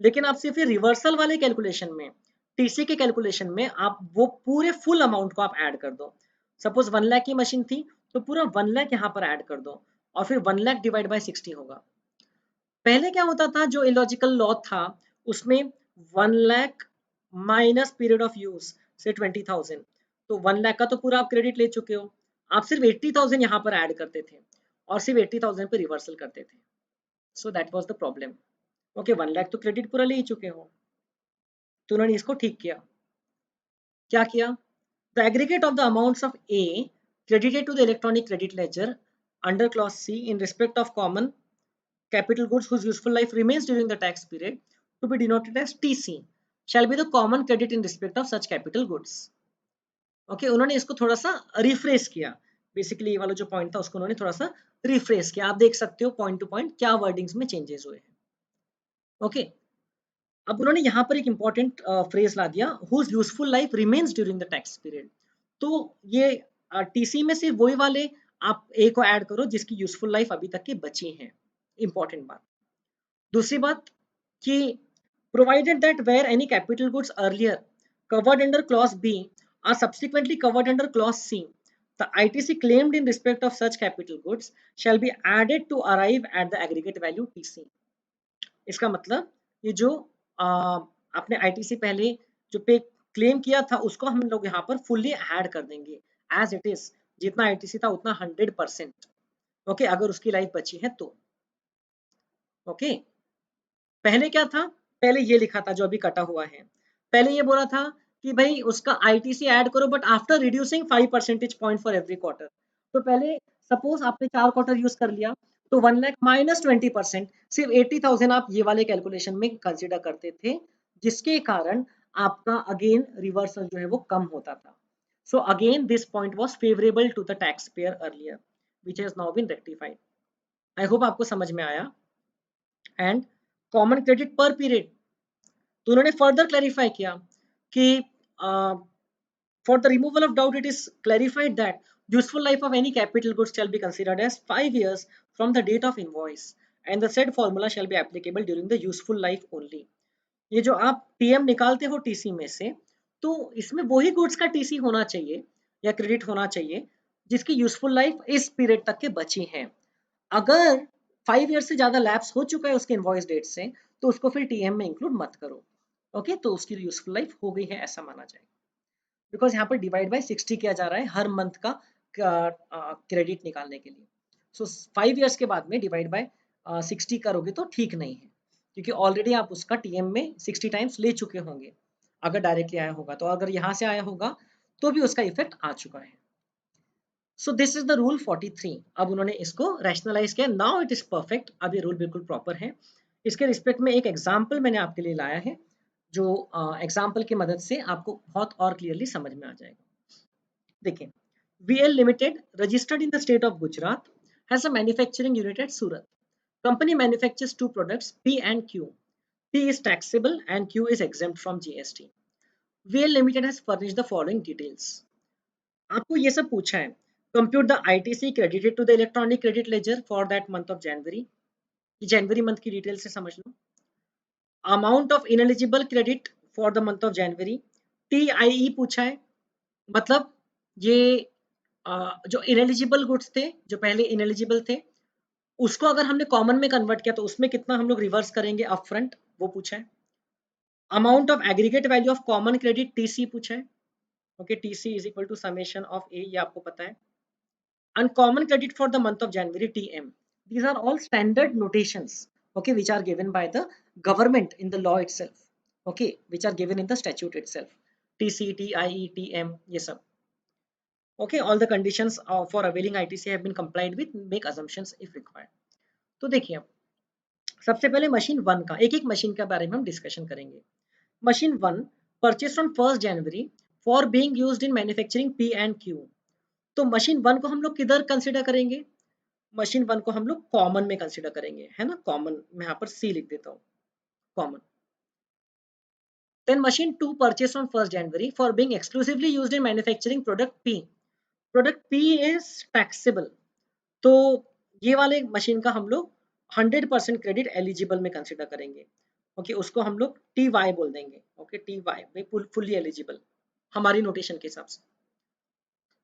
A: लेकिन आप सिर्फ रिवर्सल वाले कैलकुलेशन में, टीसी के कैलकुलेशन में आप वो पूरे फुल अमाउंट को आप ऐड कर दो। सपोज 1 लाख की मशीन थी, तो पूरा 1 लाख यहाँ पर ऐड कर दो, और फिर 1 लाख डिवाइड बाय 60 होगा। पहले क्या होता था, जो इलॉजिकल लॉ था उसमें 1 lakh minus period of use से 20,000, तो 1 लाख का तो पूरा आप क्रेडिट ले चुके हो, आप सिर्फ 80,000 यहाँ पर ऐड करते थे और सिर्फ 80,000 पे रिवर्सल करते थे। So that was the problem. Okay, 1 lakh तो क्रेडिट पूरा ले ही चुके हो, तो उन्होंने इसको ठीक किया। क्या किया? The aggregate of the amounts of A credited to the electronic credit ledger under clause C in respect of common capital goods whose useful life remains during the tax period to be denoted as TC shall be the common credit in respect of such capital goods. Okay, उन्होंने इसको थोड़ा सा refresh किया। Basically ये वाला जो point था उसको उन्होंने थोड़ा सा रिफ्रेश किया। आप देख सकते हो पॉइंट टू पॉइंट क्या वर्डिंग्स में चेंजेस हुए हैं। ओके, अब उन्होंने यहाँ पर एक इंपॉर्टेंट फ्रेज ला दिया, whose useful life remains during the tax period. तो ये टीसी में से वही वाले आप ए को ऐड करो जिसकी यूजफुल लाइफ अभी तक की बची है। इंपॉर्टेंट बात। दूसरी बात कि provided that where any capital goods earlier covered under clause B are subsequently covered under clause C, the ITC claimed in respect of such capital goods shall be added to arrive at the aggregate value TC. इसका मतलब ये जो आपने ITC पहले जो पे claim किया था उसको हम लोग यहाँ पर फुल्ली ऐड कर देंगे एज इट इज, जितना आईटीसी था उतना 100%। ओके, अगर उसकी लाइफ बची है तो। ओके, पहले क्या था, पहले ये लिखा था जो अभी कटा हुआ है, पहले ये बोला था कि भाई उसका आईटीसी ऐड करो but after reducing 5 percentage point for every quarter. तो पहले सपोज आपने 4 क्वार्टर यूज कर लिया तो 1 लाख माइनस 20%, सिर्फ 80,000 आप ये वाले कैलकुलेशन में कंसिडर करते थे, जिसके कारण आपका अगेन रिवर्सल जो है वो कम होता था। So again this point was favourable to the tax payer earlier which has now been rectified. I hope आपको समझ में आया। एंड कॉमन क्रेडिट पर पीरियड, तो उन्होंने फर्दर क्लैरिफाई किया कि for the removal of doubt it is clarified that useful life of any capital goods shall be considered as 5 years from the date of invoice and the said formula shall be applicable during the useful life only. ये जो आप TM निकालते हो TC में से, तो इसमें वही गुड्स का टीसी होना चाहिए या क्रेडिट होना चाहिए जिसकी यूजफुल लाइफ इस पीरियड तक के बची है। अगर 5 ईयर से ज्यादा लैप्स हो चुका है उसके इनवॉइस डेट से, तो उसको फिर टीएम में इंक्लूड मत करो। ओके, तो उसकी यूजफुल लाइफ हो गई है ऐसा माना जाए, बिकॉज यहाँ पर डिवाइड बाय 60 किया जा रहा है हर मंथ का क्रेडिट निकालने के लिए। सो 5 ईयर्स के बाद में डिवाइड बाय 60 करोगे तो ठीक नहीं है, क्योंकि ऑलरेडी आप उसका टीएम में 60 टाइम्स ले चुके होंगे अगर डायरेक्टली आया होगा, तो अगर यहाँ से आया होगा तो भी उसका इफेक्ट आ चुका है। सो दिस इज द रूल 43। अब उन्होंने इसको रैशनलाइज किया, नाउ इट इज परफेक्ट, अब ये रूल बिल्कुल प्रॉपर है। इसके रिस्पेक्ट में एक एग्जाम्पल मैंने आपके लिए लाया है, जो एग्जाम्पल की मदद से आपको बहुत और क्लियरली समझ में आ जाएगा। देखिए, VL Limited, registered in the state of Gujarat, has a manufacturing unit at Surat. Company manufactures two products, P and Q. P is taxable and Q is exempt from GST. VL Limited has furnished the following details. आपको ये सब पूछा है, compute the ITC credited to the electronic credit ledger for that month of January. जनवरी month की detail से समझ लो। Amount of ineligible credit for the month of January, TIE पूछा है, मतलब ये जो इनएलिजिबल गुड्स थे, जो पहले इनएलिजिबल थे, उसको अगर हमने कॉमन में कन्वर्ट किया तो उसमें कितना हम लोग रिवर्स करेंगे अप फ्रंट, वो पूछा है। Amount of aggregate value of common credit TC पूछा है। Okay, TC is equal to summation of A, ये आपको पता है। Uncommon credit for the month of January, TM. These are all standard notations, okay, which are given by the government in the law itself, okay, which are given in the statute itself. TC, TIE, TM, ये सब। Okay, all the conditions for availing ITC have been complied with. Make assumptions if required. तो देखिए, सबसे पहले machine 1 का, एक एक machine के बारे में हम डिस्कशन करेंगे। Machine 1 purchase from 1 January for being used in manufacturing P and Q। तो मशीन 1 को हम लोग किधर कंसिडर करेंगे? मशीन 1 को हम लोग कॉमन में कंसिडर करेंगे, है ना, कॉमन, मैं यहाँ पर C लिख देता हूँ, common. Then machine 2 purchased on 1st January for being exclusively used in manufacturing product P. Product P is taxable, तो ये वाले मशीन का हम लोग 100% क्रेडिट एलिजिबल में कंसिडर करेंगे। ओके, उसको हम लोग TY बोल देंगे। ओके, TY फुल्ली एलिजिबल हमारी नोटेशन के हिसाब से।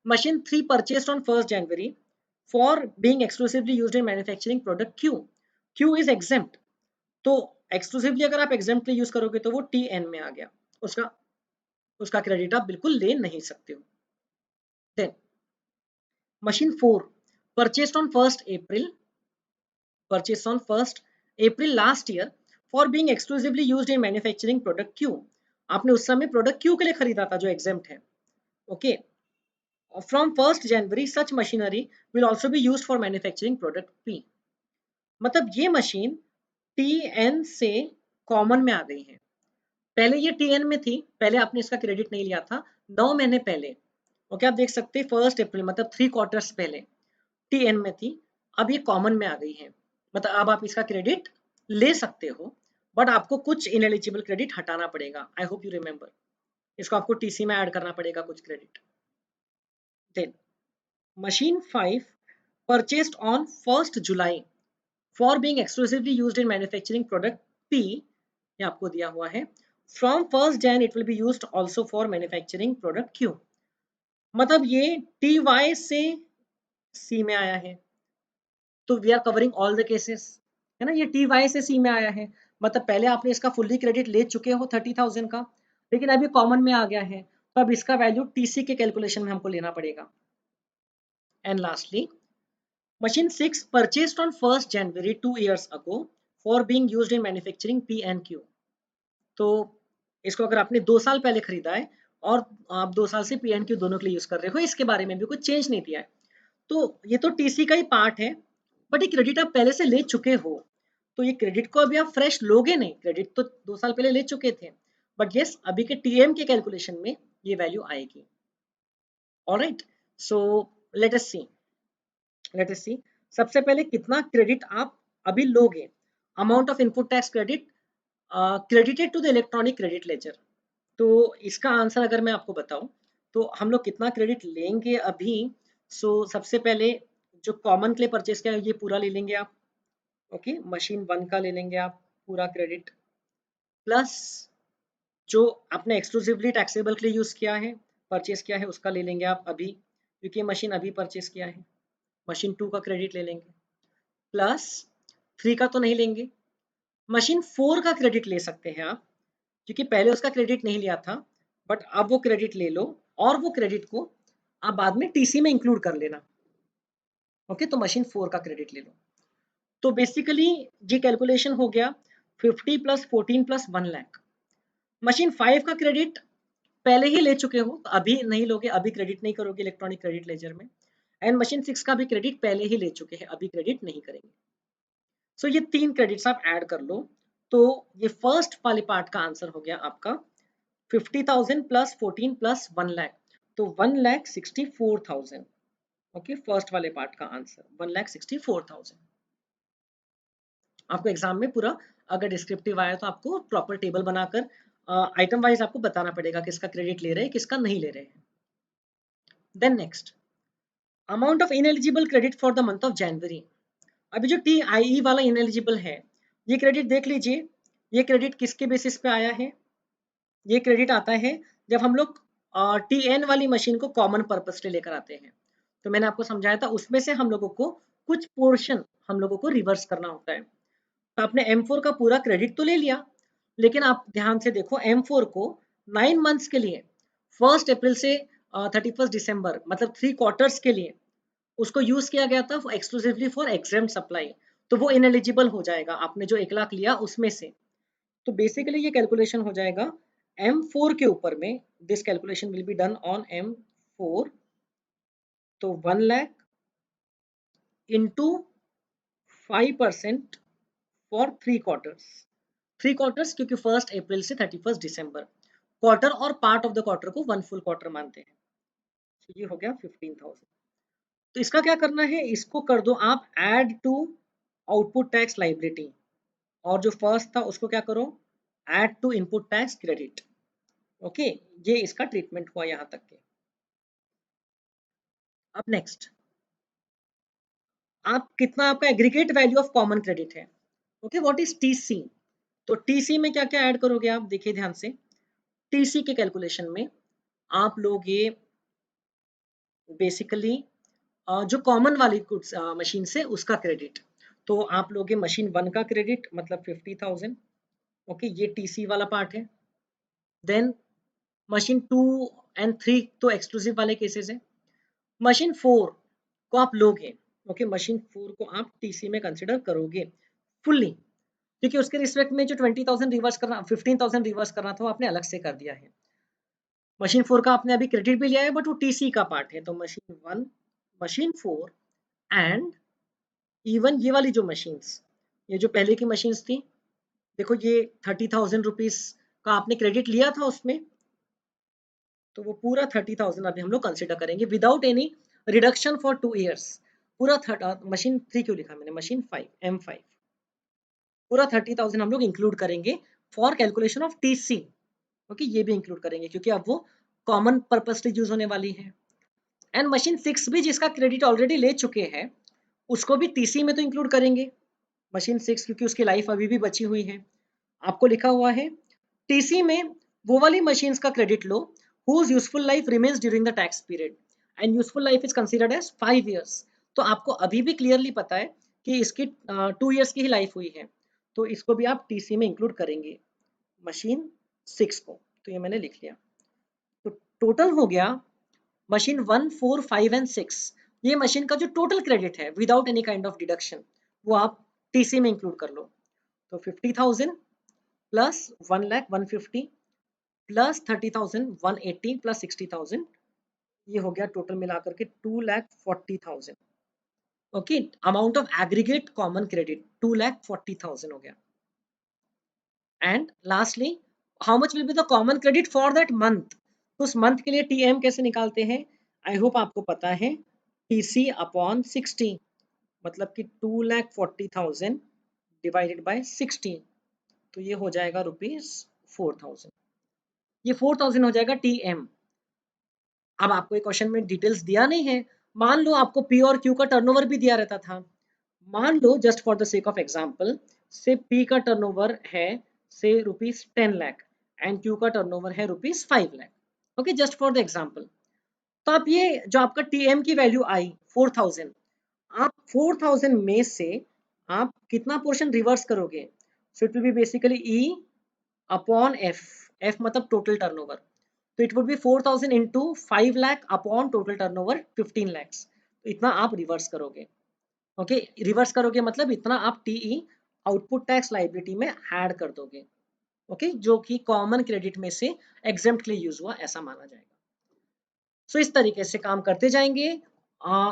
A: Machine 3 purchased on 1st January for being exclusively used in manufacturing product Q, Q is exempt, तो एक्सक्लूसिवली अगर आप एग्जेम्प्टली यूज करोगे तो वो टी एन में आ गया, उसका उसका क्रेडिट आप बिल्कुल ले नहीं सकते हो। Then machine 4 purchased on 1st April, purchased on 1st April last year for being exclusively used in manufacturing product Q, आपने उस समय प्रोडक्ट Q के लिए खरीदा था जो एग्जेम्प्ट है। Okay, from 1st January such machinery will also be used for manufacturing product P, मतलब ये मशीन TN से कॉमन में आ गई है। पहले ये TN में थी, पहले आपने इसका क्रेडिट नहीं लिया था, 9 महीने पहले। ओके, आप देख सकते हैं 1st अप्रैल मतलब 3 क्वार्टर्स पहले TN में थी, अब ये कॉमन में आ गई है, मतलब अब आप इसका क्रेडिट ले सकते हो, बट आपको कुछ इनएलिजिबल क्रेडिट हटाना पड़ेगा। आई होप यू रिमेंबर, इसको आपको टीसी में ऐड करना पड़ेगा कुछ credit. Then machine 5 purchased on 1st July for being exclusively used in manufacturing product P, ये आपको दिया हुआ है, from 1st Jan it will be used also for manufacturing product Q, मतलब ये TY से C में आया है, तो we are covering all the cases, है ना। ये TY से C में आया है, मतलब पहले आपने इसका फुल्ली क्रेडिट ले चुके हो 30,000 का, लेकिन अभी कॉमन में आ गया है, तो अब इसका वैल्यू TC के कैलकुलेशन में हमको लेना पड़ेगा। And lastly machine 6 purchased on 1st January 2 years ago for being used in manufacturing P and Q, तो इसको अगर आपने 2 साल पहले खरीदा है और आप 2 साल से P and Q दोनों के लिए यूज कर रहे हो, इसके बारे में भी कुछ चेंज नहीं दिया है, तो ये तो टीसी का ही पार्ट है, बट ये क्रेडिट आप पहले से ले चुके हो, तो ये क्रेडिट को अभी आप फ्रेश लोगे नहीं, क्रेडिट तो 2 साल पहले ले चुके थे, बट यस अभी के टीएम के कैलकुलेशन में ये वैल्यू आएगी। Alright, so let us see, let us see, सबसे पहले कितना क्रेडिट आप अभी लोगे, amount of input tax credit credited to the electronic credit ledger, तो इसका आंसर अगर मैं आपको बताऊं तो हम लोग कितना क्रेडिट लेंगे अभी। सबसे पहले जो कॉमन के लिए परचेस किया है ये पूरा ले लेंगे आप। ओके, मशीन 1 का ले लेंगे आप पूरा क्रेडिट, प्लस जो आपने एक्सक्लूसिवली टैक्सेबल के लिए यूज किया है, परचेस किया है, उसका ले लेंगे आप अभी, क्योंकि मशीन अभी परचेस किया है। मशीन 2 का क्रेडिट ले लेंगे, प्लस 3 का तो नहीं लेंगे, मशीन 4 का क्रेडिट ले सकते हैं आप, क्योंकि पहले उसका क्रेडिट नहीं लिया था, बट अब वो क्रेडिट ले लो, और वो क्रेडिट को आप बाद में टीसी में इंक्लूड कर लेना। ओके, तो मशीन 4 का क्रेडिट ले लो, तो बेसिकली ये कैलकुलेशन हो गया 50 प्लस 14 प्लस 1 लाख। मशीन 5 का क्रेडिट पहले ही ले चुके हो, तो अभी नहीं लोगे, अभी क्रेडिट नहीं करोगे इलेक्ट्रॉनिक क्रेडिट लेजर में, एंड मशीन 6 का भी क्रेडिट पहले ही ले चुके हैं, अभी क्रेडिट नहीं करेंगे। सो ये 3 क्रेडिट्स आप ऐड कर लो, तो ये फर्स्ट वाले पार्ट का आंसर हो गया आपका 50,000 प्लस 14 प्लस 1 लाख, तो 1,64,000। ओके, फर्स्ट वाले पार्ट का आंसर 1,64,000। आपको एग्जाम में पूरा अगर डिस्क्रिप्टिव आया तो आपको प्रॉपर टेबल बनाकर आइटम वाइज आपको बताना पड़ेगा किसका क्रेडिट ले रहे हैं किसका नहीं ले रहे हैं। Then next, amount of ineligible credit for the month of January. अभी जो TIE वाला इनएलिजिबल है, ये क्रेडिट देख लीजिए, ये क्रेडिट किसके बेसिस पे आया है, ये क्रेडिट आता है जब हम लोग TN वाली मशीन को कॉमन पर्पस से लेकर आते हैं, तो मैंने आपको समझाया था उसमें से हम लोगों को कुछ पोर्शन हम लोगों को रिवर्स करना होता है, तो आपने M4 का पूरा क्रेडिट तो ले लिया, लेकिन आप ध्यान से देखो M4 को 9 मंथ्स के लिए 1st अप्रैल से 31st दिसंबर मतलब 3 क्वार्टर्स के लिए उसको यूज किया गया था एक्सक्लूसिवली फॉर एग्जाम सप्लाई, तो वो इनएलिजिबल हो जाएगा आपने जो 1 लाख लिया उसमें से। तो बेसिकली ये कैलकुलेशन हो जाएगा M4 के ऊपर में, this calculation will be done on M4, तो 1 lakh into 5% for 3 quarters, 3 quarters क्योंकि 1st अप्रैल से 31st दिसंबर, क्वार्टर और पार्ट ऑफ द क्वार्टर को 1 फुल क्वार्टर मानते हैं, तो ये हो गया 15,000। तो इसका क्या करना है, इसको कर दो आप add to output tax liability, और जो फर्स्ट था उसको क्या करो add to input tax credit. Okay, ये इसका ट्रीटमेंट हुआ यहां तक के। अब नेक्स्ट, आप कितना आपका aggregate value of common credit है। ओके, व्हाट इज टीसी, तो टीसी में क्या क्या ऐड करोगे आप, देखिए ध्यान से, टीसी के कैलकुलेशन में आप लोग ये बेसिकली जो कॉमन वाली गुड्स मशीन से उसका क्रेडिट। तो आप लोगे मशीन 1 का क्रेडिट मतलब 50,000। ओके, ये टीसी वाला पार्ट है। देन मशीन 2 एंड 3 तो एक्सक्लूसिव वाले केसेस है। मशीन 4 को आप लोगे, ओके, मशीन 4 को आप टीसी में कंसिडर करोगे फुल्ली, क्योंकि उसके रिस्पेक्ट में जो 20,000 रिवर्स करना, 15,000 रिवर्स करना था वो आपने अलग से कर दिया है। मशीन 4 का आपने अभी क्रेडिट भी लिया है बट वो टीसी का पार्ट है। तो मशीन 1, मशीन 4 एंड इवन ये वाली जो मशीन्स, ये जो पहले की मशीन्स थी, देखो ये 30,000 रुपीज का आपने क्रेडिट लिया था उसमें, तो वो पूरा 30,000 अभी हम लोग कंसिडर करेंगे without any reduction for 2 years. पूरा मशीन 3 क्यों लिखा मैंने, मशीन 5 M5, पूरा 30,000 हम लोग इंक्लूड करेंगे for calculation of TC. Okay, ये भी इंक्लूड करेंगे क्योंकि अब वो कॉमन पर्पस यूज होने वाली है। एंड मशीन 6 भी जिसका क्रेडिट ऑलरेडी ले चुके हैं उसको भी टीसी में तो इंक्लूड करेंगे मशीन 6, क्योंकि उसकी लाइफ अभी भी बची हुई है। आपको लिखा हुआ है टीसी में वो वाली मशीन्स का credit low whose useful life remains during the tax period and useful life is considered as 5 years। तो आपको अभी भी क्लियरली पता है कि इसकी 2 years की ही लाइफ हुई है, तो इसको भी आप टीसी में इंक्लूड करेंगे मशीन 6 को। तो ये मैंने लिख लिया। तो टोटल हो गया मशीन 1, 4, 5 एंड 6, ये मशीन का जो टोटल क्रेडिट है without any kind of deduction वो आप टीसी में इंक्लूड कर लो। तो 50,000 प्लस 1,150 प्लस 30,000 180 प्लस 60,000, ये हो गया टोटल मिलाकर के 2,40,000। Okay, amount of aggregate common credit 2,40,000 हो गया। And lastly how much will be the common credit for that month. तो उस मंथ के लिए टीएम कैसे निकालते हैं, आई होप आपको पता है, टीसी अपॉन 60, मतलब कि 2,40,000 डिवाइडेड बाय 60, तो ये हो जाएगा ₹4,000। ये 4,000 हो जाएगा टीएम। अब आपको एक क्वेश्चन में डिटेल्स दिया नहीं है, मान लो आपको पी और क्यू का टर्नओवर भी दिया रहता था। मान लो just for the sake of example से पी का टर्नओवर है से ₹10 लाख एंड क्यू का टर्नओवर है ₹5 lakh. Okay, just for the example. तो आप ये जो आपका टीएम की वैल्यू आई 4,000, आप 4,000 में से आप कितना पोर्शन रिवर्स करोगे, सो it will be basically E upon F. F मतलब टोटल टर्नओवर, तो it would be 4,000 into 5 lakh upon total turnover 15 lakhs. तो इतना आप रिवर्स करोगे। ओके, रिवर्स करोगे मतलब इतना आप टीई आउटपुट टैक्स लाइबिलिटी में ऐड कर दोगे। ओके, जो कि कॉमन क्रेडिट में से एग्जेम्प्ट के लिए यूज हुआ ऐसा माना जाएगा। सो इस तरीके से काम करते जाएंगे।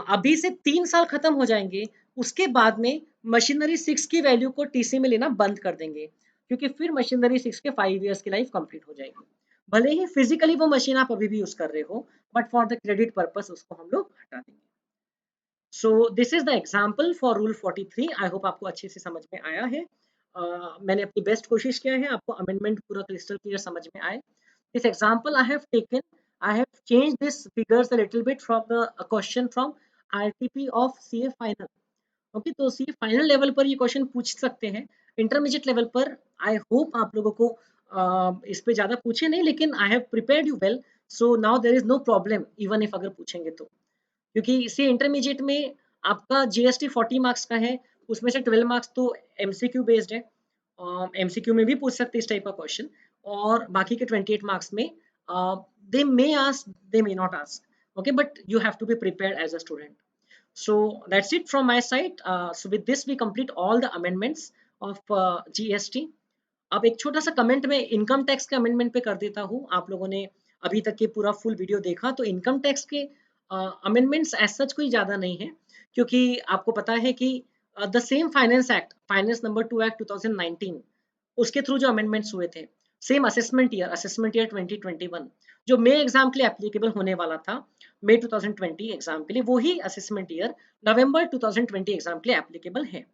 A: अभी से 3 साल खत्म हो जाएंगे, उसके बाद में मशीनरी 6 की वैल्यू को टीसी में लेना बंद कर देंगे, क्योंकि फिर मशीनरी 6 के 5 ईयर्स की लाइफ कंप्लीट हो जाएगी। भले ही फिजिकली वो मशीन आप अभी भी यूज कर रहे हो, but for the credit purpose उसको हम लोग हटा देंगे। सो this is the example for rule 43। I hope आपको अच्छे से समझ में आया है। मैंने अपनी बेस्ट कोशिश किया है आपको अमेंडमेंट पूरा क्रिस्टल क्लियर समझ में आए। This example I have taken, I have changed this figures a little bit from the a question from RTP of CA final. Okay, तो CA final लेवल पर ये क्वेश्चन पूछ सकते हैं। इंटरमीडिएट लेवल पर आई होप आप लोगों को इस पे ज्यादा पूछे नहीं, लेकिन I have prepared you well, so now there is no problem even if अगर पूछेंगे तो, क्योंकि इसी इंटरमीडिएट में आपका जीएसटी 40 मार्क्स का है, उसमें से 12 मार्क्स तो एमसीक्यू बेस्ड है, एमसीक्यू में भी पूछ सकते हैं इस टाइप का क्वेश्चन, और बाकी के 28 मार्क्स में they may ask they may not ask. Okay, but you have to be prepared as a student. So that's it from my side. So with this we complete all the amendments of GST. अब एक छोटा सा comment में income tax के amendment पे कर देता हूँ। आप लोगों ने अभी तक के पूरा फुल वीडियो देखा, तो इनकम टैक्स के अमेंडमेंट्स एज सच कोई ज़्यादा नहीं है, क्योंकि आपको पता है कि the same finance act, finance number 2 act 2019, उसके थ्रू जो अमेंडमेंट्स हुए थे, सेम असेसमेंट ईयर 2021 जो मे एग्जाम के लिए एप्लीकेबल होने वाला था, मई 2020 एग्जाम के लिए, वही असेसमेंट ईयर नवंबर 2020 एग्जाम के लिए एप्लीकेबल है।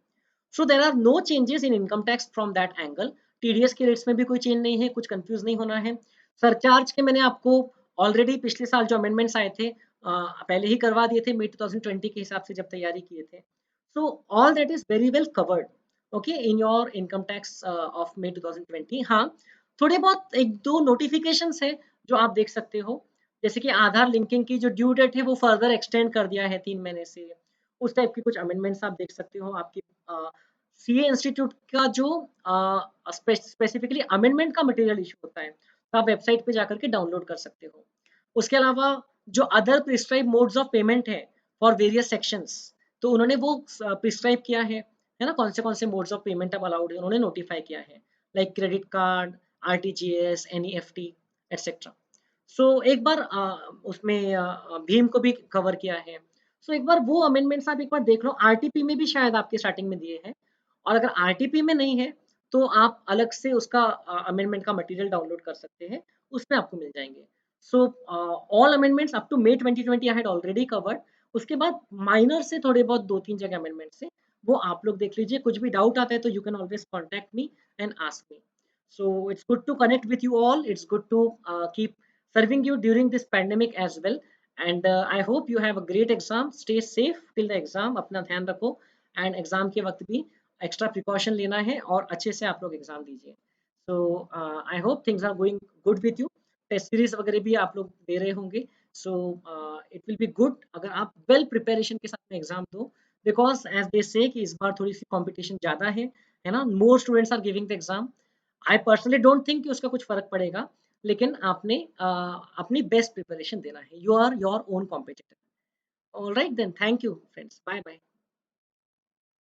A: So there are no changes in income tax from that angle. TDS के रेट्स में भी कोई चेंज नहीं है, कुछ कंफ्यूज नहीं होना है। सरचार्ज के मैंने आपको ऑलरेडी पिछले साल जो अमेंडमेंट्स आए थे पहले ही करवा दिए थे, मई 2020 के हिसाब से जब तैयारी किए थे। So all that is very well covered okay in your income tax of May 2020। हाँ, थोड़े बहुत एक दो नोटिफिकेशंस है जो आप देख सकते हो। जैसे कि आधार लिंकिंग की जो ड्यू डेट है वो फर्दर एक्सटेंड कर दिया है 3 महीने से। उस टाइप की कुछ अमेंडमेंट्स आप देख सकते हो। आपकी सीए इंस्टीट्यूट का जो स्पेसिफिकली अमेंडमेंट का मटेरियल इश्यू होता है, तो आप वेबसाइट पे जाकर के डाउनलोड कर सकते हो। उसके अलावा जो other prescribe modes of payment है फॉर वेरियस सेक्शंस, तो उन्होंने वो प्रिस्क्राइब किया है ना? कौन से मोड्स ऑफ पेमेंट अब अलाउड है, उन्होंने नोटिफाई किया है, like credit card, RTGS, NEFT etcetera. So एक बार उसमें भीम को भी कवर किया है। सो एक बार वो अमेंडमेंट्स आप एक बार देख लो। आरटीपी में भी शायद आपके स्टार्टिंग में दिए हैं, और अगर आरटीपी में नहीं है तो आप अलग से उसका अमेंडमेंट का मटेरियल डाउनलोड कर सकते हैं, उसमें आपको मिल जाएंगे। So all amendments up to May 2020 I had already covered. उसके बाद माइनर से थोड़े बहुत 2-3 जगह अमेंडमेंट्स है, वो आप लोग देख लीजिए। कुछ भी डाउट आता है तो you can always contact me and ask me. So it's good to connect with you all. It's good to keep serving you during this pandemic as well. And I hope you have a great exam. Stay safe till the exam. अपना ध्यान रखो, and exam के वक्त भी extra precaution लेना है और अच्छे से आप लोग exam दीजिए। So I hope things are going good with you. Test series वगैरह भी आप लोग दे रहे होंगे। So it will be good अगर आप वेल प्रिपरेशन के साथ में एग्जाम दो, बिकॉज एज दे से कि इस बार थोड़ी सी कंपटीशन ज्यादा है ना? More students are giving the exam. I personally don't think कि उसका कुछ फ़र्क पड़ेगा, लेकिन आपने अपनी बेस्ट प्रिपरेशन देना है। You are your own competitor. Alright then, thank you friends, bye bye.